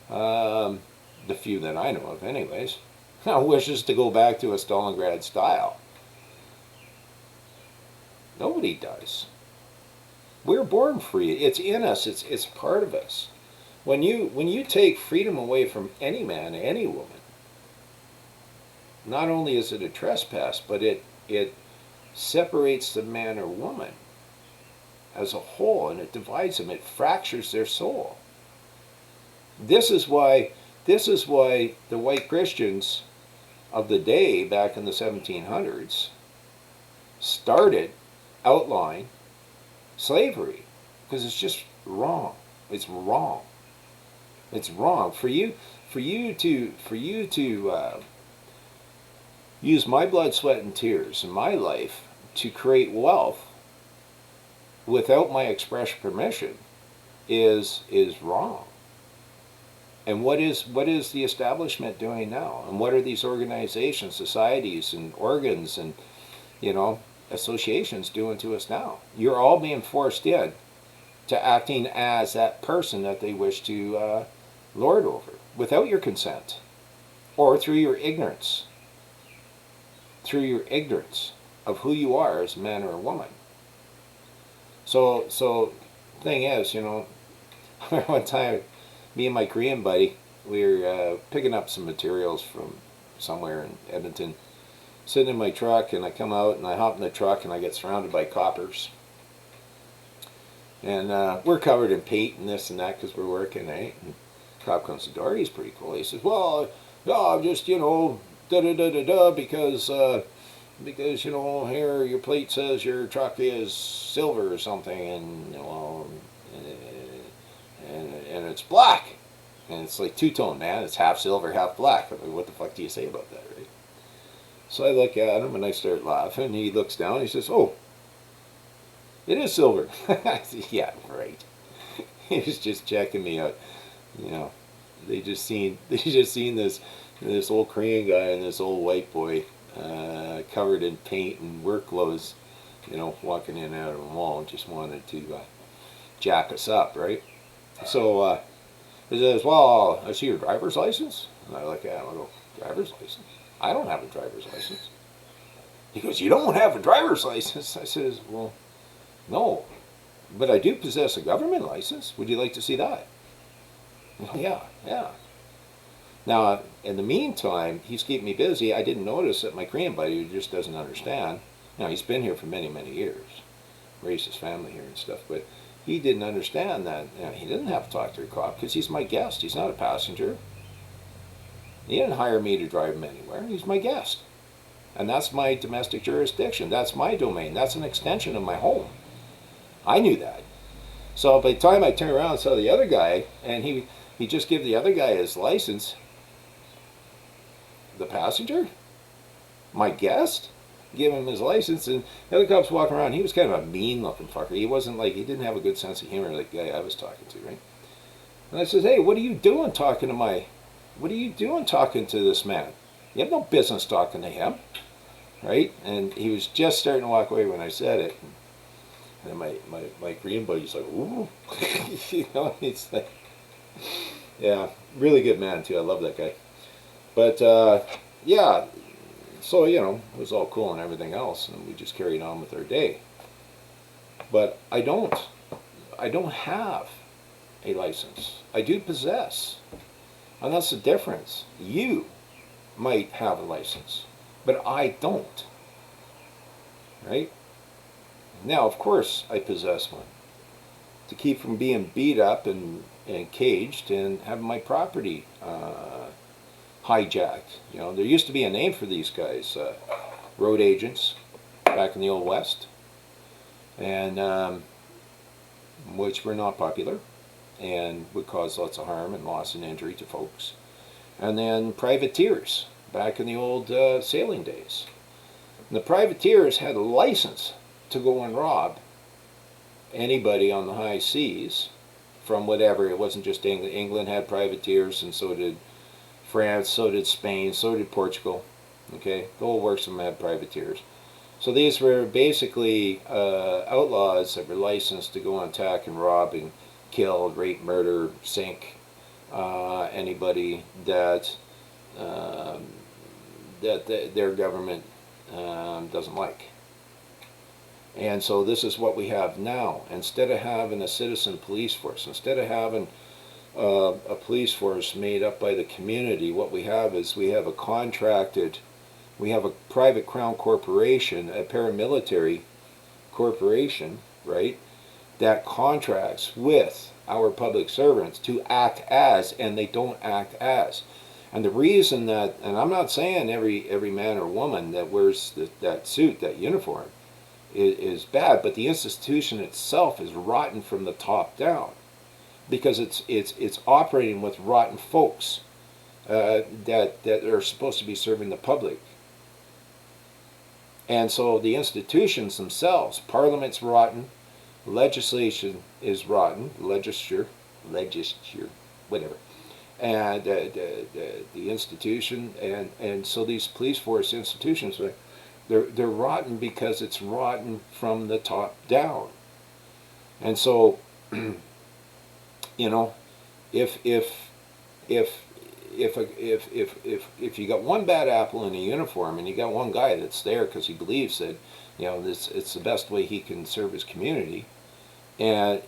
of, the few that I know of anyways, wishes to go back to a Stalingrad style. Nobody does. We're born free. It's in us. It's part of us. When you take freedom away from any man, any woman, not only is it a trespass, but it separates the man or woman as a whole, and it divides them. It fractures their soul. This is why the white Christians of the day back in the 1700s started outlawing slavery, because it's just wrong. It's wrong. It's wrong for you to use my blood, sweat, and tears in my life to create wealth without my express permission is wrong. And what is the establishment doing now? And what are these organizations, societies, and organs, and, you know, associations doing to us now? You're all being forced in to acting as that person that they wish to lord over without your consent, or through your ignorance. Through your ignorance of who you are as a man or a woman. So thing is, you know, one time, me and my Korean buddy, we were picking up some materials from somewhere in Edmonton, sitting in my truck, and I come out and I hop in the truck and I get surrounded by coppers. And we're covered in paint and this and that because we're working, eh? And the cop comes to the door, he's pretty cool. He says, well, no, I'm just, you know, da-da-da-da-da, because, you know, here your plate says your truck is silver or something, and, you know, and it's black. And it's like two-tone, man. It's half silver, half black. I mean, what the fuck do you say about that, right? So I look at him, and I start laughing. He looks down, he says, oh, it is silver. I said, yeah, right. He was just checking me out. You know, they just seen this old Korean guy and this old white boy covered in paint and work clothes, you know, walking in and out of the mall, and just wanted to jack us up, right? So he says, well, I see your driver's license. And I look at him, I go, driver's license? I don't have a driver's license. He goes, you don't have a driver's license? I says, well, no, but I do possess a government license. Would you like to see that? Yeah. Now, in the meantime, he's keeping me busy. I didn't notice that my Korean buddy, who just doesn't understand, you know, he's been here for many, many years, raised his family here and stuff, but he didn't understand that, you know, he didn't have to talk to a cop because he's my guest. He's not a passenger. He didn't hire me to drive him anywhere. He's my guest. And that's my domestic jurisdiction. That's my domain. That's an extension of my home. I knew that. So by the time I turned around and saw the other guy, and he just gave the other guy his license, the passenger, my guest, give him his license, and the other cop's walking around. He was kind of a mean looking fucker. He wasn't like, he didn't have a good sense of humor like the guy I was talking to, right? And I says, hey, what are you doing talking to this man? You have no business talking to him, right? And he was just starting to walk away when I said it. And my Korean buddy's like, ooh. You know, it's like, yeah, really good man too. I love that guy. But yeah, so, you know, it was all cool and everything else, and we just carried on with our day. But I don't have a license. I do possess, and that's the difference. You might have a license, but I don't, right? Now, of course, I possess one to keep from being beat up and caged and having my property hijacked. You know, there used to be a name for these guys, road agents, back in the Old West, and which were not popular and would cause lots of harm and loss and injury to folks. And then privateers back in the old sailing days. And the privateers had a license to go and rob anybody on the high seas from whatever. It wasn't just England. England had privateers, and so did France, so did Spain, so did Portugal. Okay, the whole works of them had privateers. So these were basically outlaws that were licensed to go on attack and rob and kill, rape, murder, sink anybody that their government doesn't like. And so this is what we have now. Instead of having a citizen police force, instead of having a police force made up by the community, what we have is we have a private crown corporation, a paramilitary corporation, right, that contracts with our public servants to act as, and they don't act as. And the reason that, and I'm not saying every man or woman that wears that suit, that uniform, is bad, but the institution itself is rotten from the top down, because it's operating with rotten folks that are supposed to be serving the public. And so the institutions themselves, Parliament's rotten, legislation is rotten, legislature, whatever, and the institution, and so these police force institutions, they're rotten because it's rotten from the top down. And so, you know, if you got one bad apple in a uniform, and you got one guy that's there because he believes that, you know, it's the best way he can serve his community, and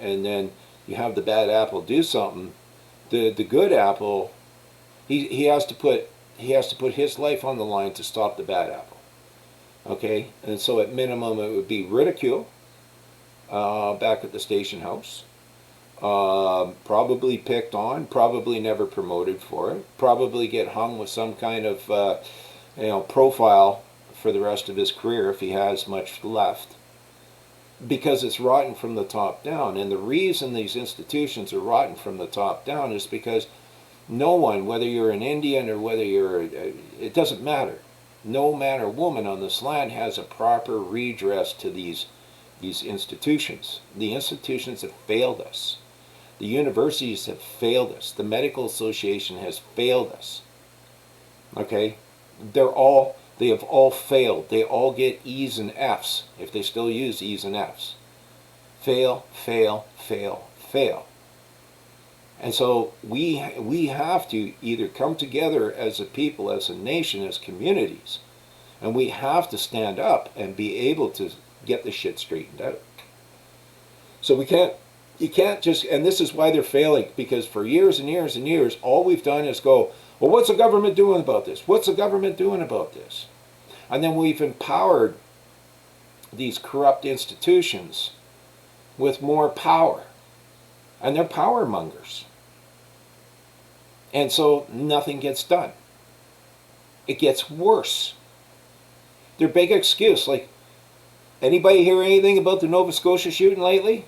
then you have the bad apple do something, the good apple, he has to put his life on the line to stop the bad apple. Okay, and so at minimum it would be ridicule back at the station house, probably picked on, probably never promoted for it, probably get hung with some kind of profile for the rest of his career if he has much left, because it's rotten from the top down. And the reason these institutions are rotten from the top down is because no one, whether you're an Indian or whether you're it doesn't matter, no man or woman on this land has a proper redress to these institutions. The institutions have failed us. The universities have failed us. The medical association has failed us. Okay? They have all failed. They all get E's and F's, if they still use E's and F's. Fail, fail, fail, fail. And so we have to either come together as a people, as a nation, as communities, and we have to stand up and be able to get the shit straightened out. So you can't just, and this is why they're failing, because for years and years and years, all we've done is go, well, what's the government doing about this? What's the government doing about this? And then we've empowered these corrupt institutions with more power. And they're power mongers. And so nothing gets done. It gets worse. Their big excuse, like, anybody hear anything about the Nova Scotia shooting lately?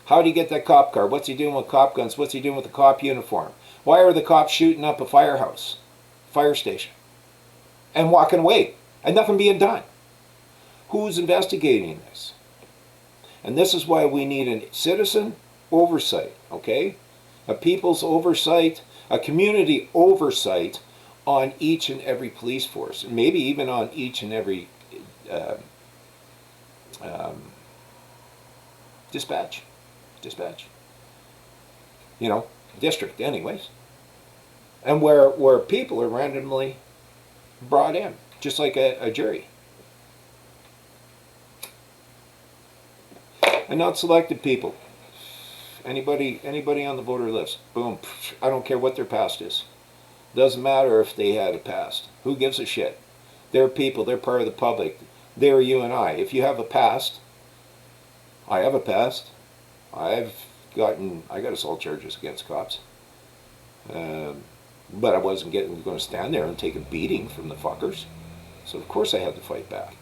How do you get that cop car? What's he doing with cop guns? What's he doing with the cop uniform? Why are the cops shooting up a firehouse, fire station, and walking away, and nothing being done? Who's investigating this? And this is why we need a citizen oversight, okay? A people's oversight, a community oversight on each and every police force, and maybe even on each and every dispatch, you know, district anyways. And where people are randomly brought in, just like a jury. And not selected people. Anybody on the voter list, boom, I don't care what their past is. Doesn't matter if they had a past. Who gives a shit? They're people, they're part of the public. They're you and I. If you have a past, I have a past. I got assault charges against cops. But I wasn't going to stand there and take a beating from the fuckers. So of course I had to fight back.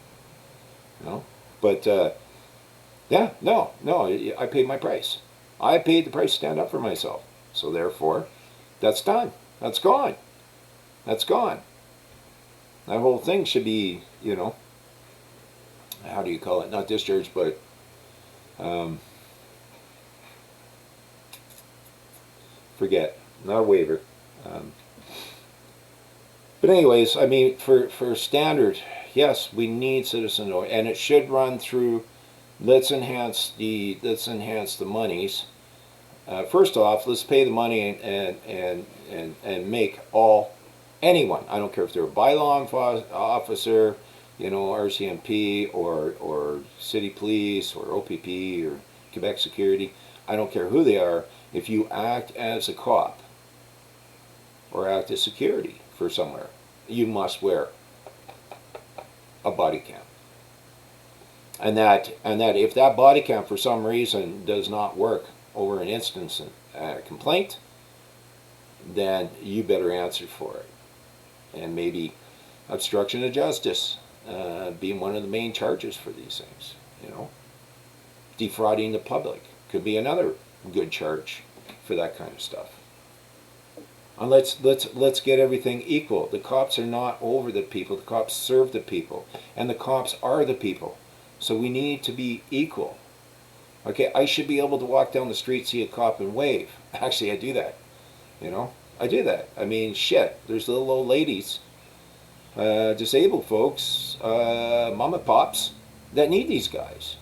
You know, but yeah, no, I paid my price. I paid the price to stand up for myself. So therefore, that's done. That's gone. That's gone. That whole thing should be, you know, how do you call it? Not discharged, but forget. Not a waiver. Um, but anyways, I mean, for standard, yes, we need citizen oversight, and it should run through. Let's enhance the monies. First off, let's pay the money and make anyone. I don't care if they're a bylaw officer, you know, RCMP or city police or OPP or Quebec Security. I don't care who they are. If you act as a cop or act as security for somewhere, you must wear a body cam. And that if that body cam for some reason does not work over an instance complaint, then you better answer for it. And maybe obstruction of justice being one of the main charges for these things. You know, defrauding the public could be another good charge for that kind of stuff. And let's get everything equal. The cops are not over the people. The cops serve the people, and the cops are the people. So we need to be equal. Okay, I should be able to walk down the street, see a cop, and wave. Actually, I do that. You know, I do that. I mean, shit. There's little old ladies, disabled folks, mom and pops that need these guys.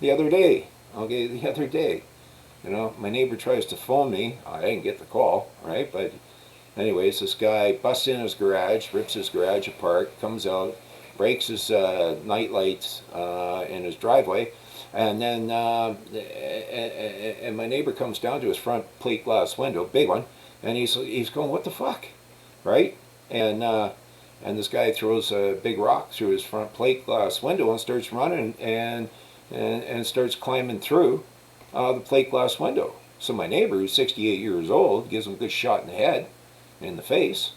The other day, you know, my neighbor tries to phone me. I didn't get the call, right? But anyways, this guy busts in his garage, rips his garage apart, comes out, breaks his night lights in his driveway, and then and my neighbor comes down to his front plate glass window, big one, and he's going, what the fuck, right? And this guy throws a big rock through his front plate glass window and starts running and starts climbing through the plate glass window. So my neighbor, who's 68 years old, gives him a good shot in the head, in the face,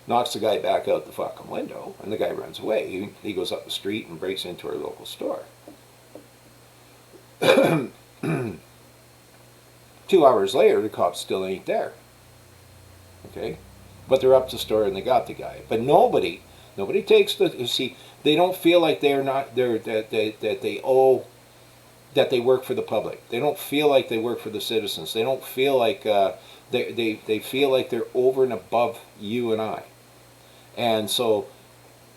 knocks the guy back out the fucking window, and the guy runs away. He goes up the street and breaks into our local store. 2 hours later, the cops still ain't there. Okay, but they're up to the store and they got the guy. But nobody takes the. You see, they don't feel like they're not there that they owe. That they work for the public. They don't feel like they work for the citizens. They don't feel like they feel like they're over and above you and I. And so,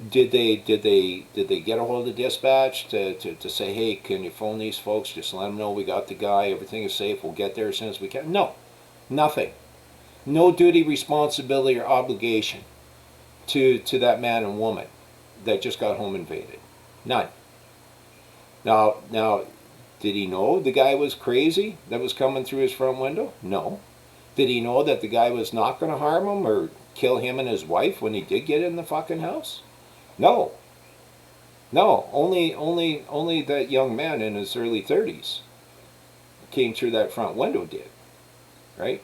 did they get a hold of dispatch to say, hey, can you phone these folks? Just let them know we got the guy. Everything is safe. We'll get there as soon as we can. No, nothing. No duty, responsibility, or obligation to that man and woman that just got home invaded. None. Now. Did he know the guy was crazy that was coming through his front window? No. Did he know that the guy was not going to harm him or kill him and his wife when he did get in the fucking house? No. No. Only that young man in his early 30s came through that front window did. Right?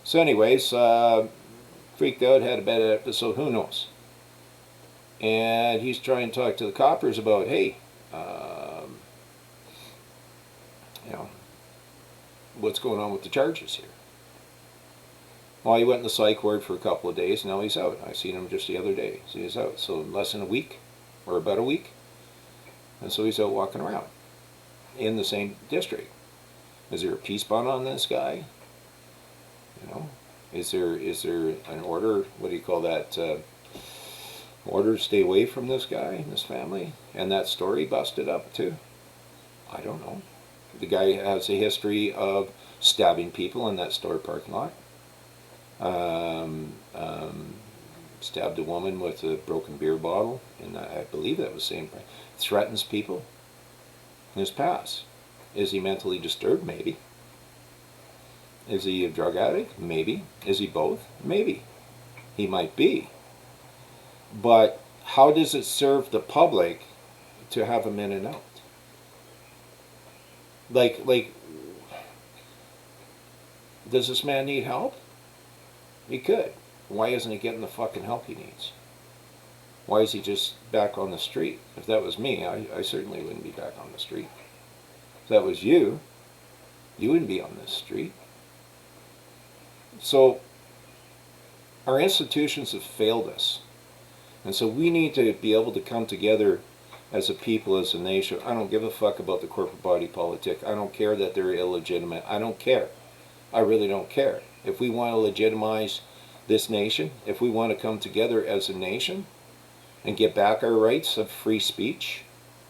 So anyways, freaked out, had a bad episode, who knows? And he's trying to talk to the coppers about, hey, you know, what's going on with the charges here? Well, he went in the psych ward for a couple of days, now he's out. I seen him just the other day. So he's out. So less than a week, or about a week. And so he's out walking around in the same district. Is there a peace bond on this guy? You know, is there an order, what do you call that, order to stay away from this guy and his family? And that story busted up too? I don't know. The guy has a history of stabbing people in that store parking lot. Stabbed a woman with a broken beer bottle, and I believe that was the same. Threatens people in his past. Is he mentally disturbed? Maybe. Is he a drug addict? Maybe. Is he both? Maybe. He might be. But how does it serve the public to have him in and out? Like, does this man need help? He could. Why isn't he getting the fucking help he needs? Why is he just back on the street? If that was me, I certainly wouldn't be back on the street. If that was you, you wouldn't be on this street. So our institutions have failed us. And so we need to be able to come together as a people, as a nation. I don't give a fuck about the corporate body politic. I don't care that they're illegitimate. I don't care. I really don't care. If we want to legitimize this nation, if we want to come together as a nation and get back our rights of free speech,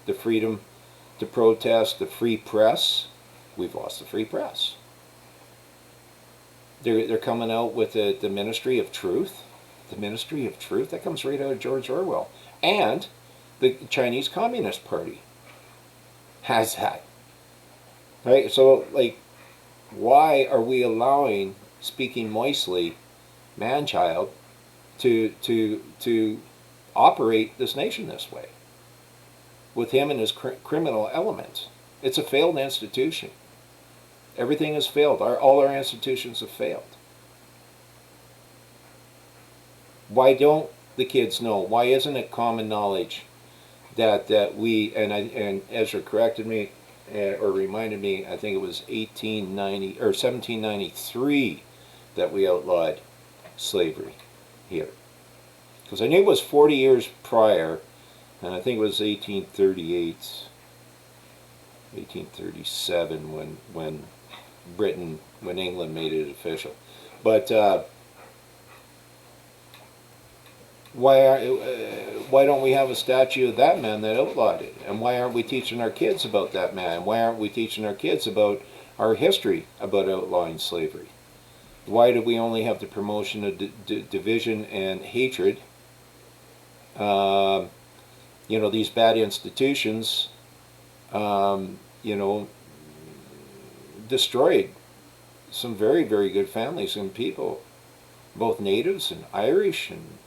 the freedom to protest, the free press, we've lost the free press. They're coming out with the Ministry of Truth. The Ministry of Truth, that comes right out of George Orwell. And the Chinese Communist Party has that. Right? So, like, why are we allowing, speaking moistly, man-child to operate this nation this way? With him and his criminal elements. It's a failed institution. Everything has failed. All our institutions have failed. Why don't the kids know? Why isn't it common knowledge that we, and Ezra corrected me or reminded me, I think it was 1890 or 1793 that we outlawed slavery here. Because I knew it was 40 years prior, and I think it was 1838, 1837 when Britain, when England made it official. But why don't we have a statue of that man that outlawed it? And why aren't we teaching our kids about that man? Why aren't we teaching our kids about our history about outlawing slavery? Why do we only have the promotion of division and hatred? You know, these bad institutions, you know, destroyed some very, very good families and people, both natives and Irish, and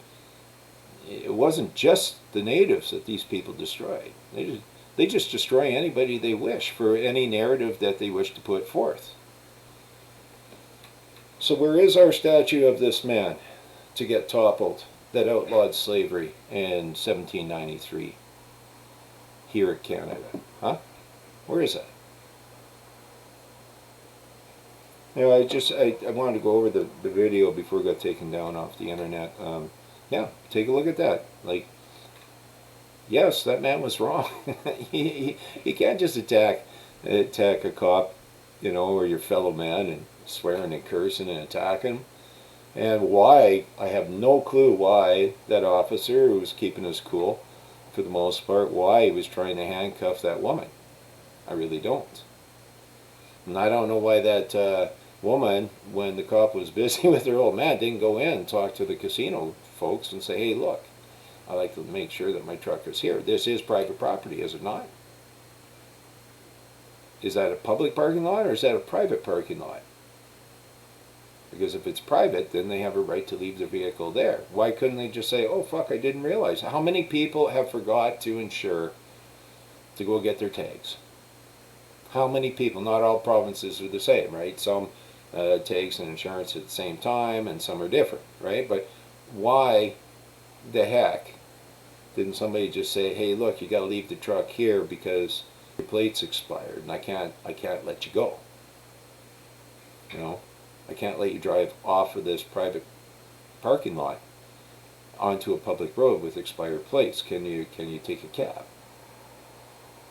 it wasn't just the natives that these people destroyed. They just destroy anybody they wish for any narrative that they wish to put forth. So where is our statue of this man to get toppled that outlawed slavery in 1793 here in Canada? Huh? Where is that? You know, I wanted to go over the video before it got taken down off the internet. Yeah, take a look at that. Like, yes, that man was wrong. he can't just attack a cop, you know, or your fellow man and swearing and cursing and attacking him. And why, I have no clue why that officer, who was keeping his cool for the most part, why he was trying to handcuff that woman. I really don't. And I don't know why that woman, when the cop was busy with her old man, didn't go in and talk to the casino folks and say, hey, look, I like to make sure that my truck is here. This is private property, is it not? Is that a public parking lot or is that a private parking lot? Because if it's private, then they have a right to leave their vehicle there. Why couldn't they just say, oh, fuck, I didn't realize? How many people have forgot to insure to go get their tags? How many people? Not all provinces are the same, right? Some tags and insurance at the same time, and some are different, right? But why the heck didn't somebody just say, hey, look, you got to leave the truck here because your plate's expired, and I can't let you go. You know, I can't let you drive off of this private parking lot onto a public road with expired plates. Can you take a cab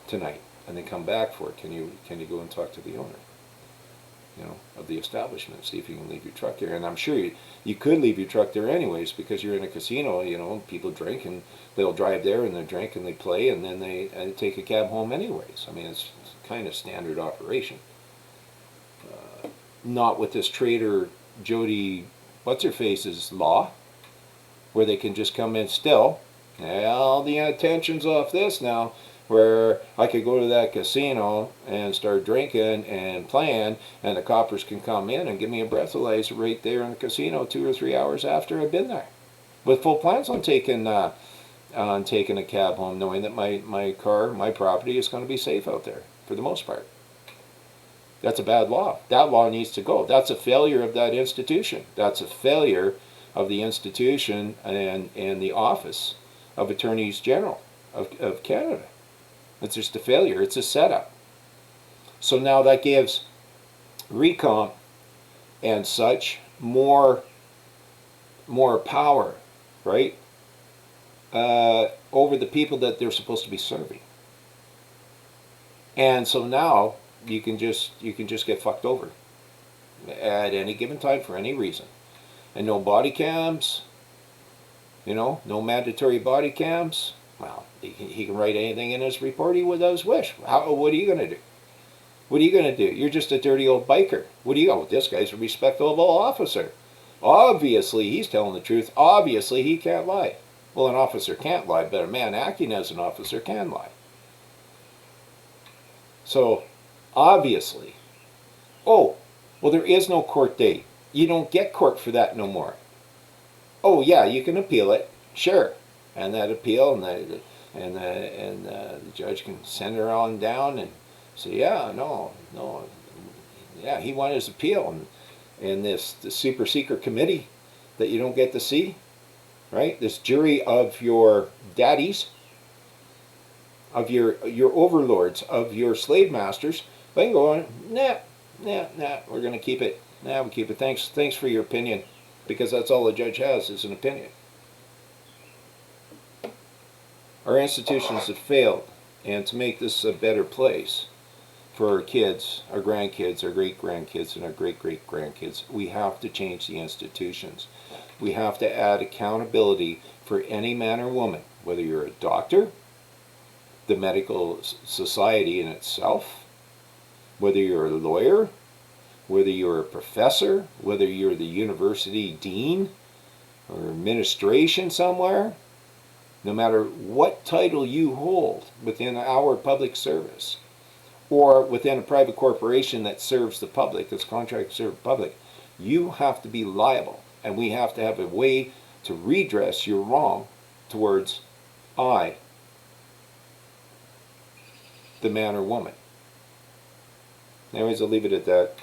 tonight and then come back for it? Can you go and talk to the owner, you know, of the establishment, see if you can leave your truck there? And I'm sure you could leave your truck there anyways, because you're in a casino, you know, people drink and they'll drive there and they drink and they play and then they take a cab home anyways. I mean, it's kind of standard operation. Not with this traitor Jody what's-her-face's law, where they can just come in still. Well, the attention's off this now, where I could go to that casino and start drinking and playing, and the coppers can come in and give me a breathalyzer right there in the casino 2 or 3 hours after I've been there, with full plans on taking a cab home, knowing that my car, my property is going to be safe out there for the most part. That's a bad law. That law needs to go. That's a failure of that institution. That's a failure of the institution and the office of Attorneys General of Canada. It's just a failure. It's a setup. So now that gives Recomp and such more power, right, over the people that they're supposed to be serving. And so now you can just get fucked over at any given time for any reason. And no body cams, no mandatory body cams. Well, he can write anything in his report he would his wish. What are you going to do? What are you going to do? You're just a dirty old biker. What do you go? This guy's a respectable officer. Obviously, he's telling the truth. Obviously, he can't lie. Well, an officer can't lie, but a man acting as an officer can lie. So, obviously. Oh, well, there is no court date. You don't get court for that no more. Oh, yeah, you can appeal it. Sure. And that appeal, and the judge can send her on down and say, yeah, no, yeah, he won his appeal. And the super secret committee that you don't get to see, right? This jury of your daddies, of your overlords, of your slave masters, they can go on, nah, we're going to keep it. Nah, we keep it. Thanks for your opinion, because that's all the judge has is an opinion. Our institutions have failed, and to make this a better place for our kids, our grandkids, our great-grandkids, and our great-great-grandkids, we have to change the institutions. We have to add accountability for any man or woman, whether you're a doctor, the medical society in itself, whether you're a lawyer, whether you're a professor, whether you're the university dean or administration somewhere, no matter what title you hold within our public service or within a private corporation that serves the public, that's contracted to serve the public, you have to be liable, and we have to have a way to redress your wrong towards the man or woman. Anyways, I'll leave it at that.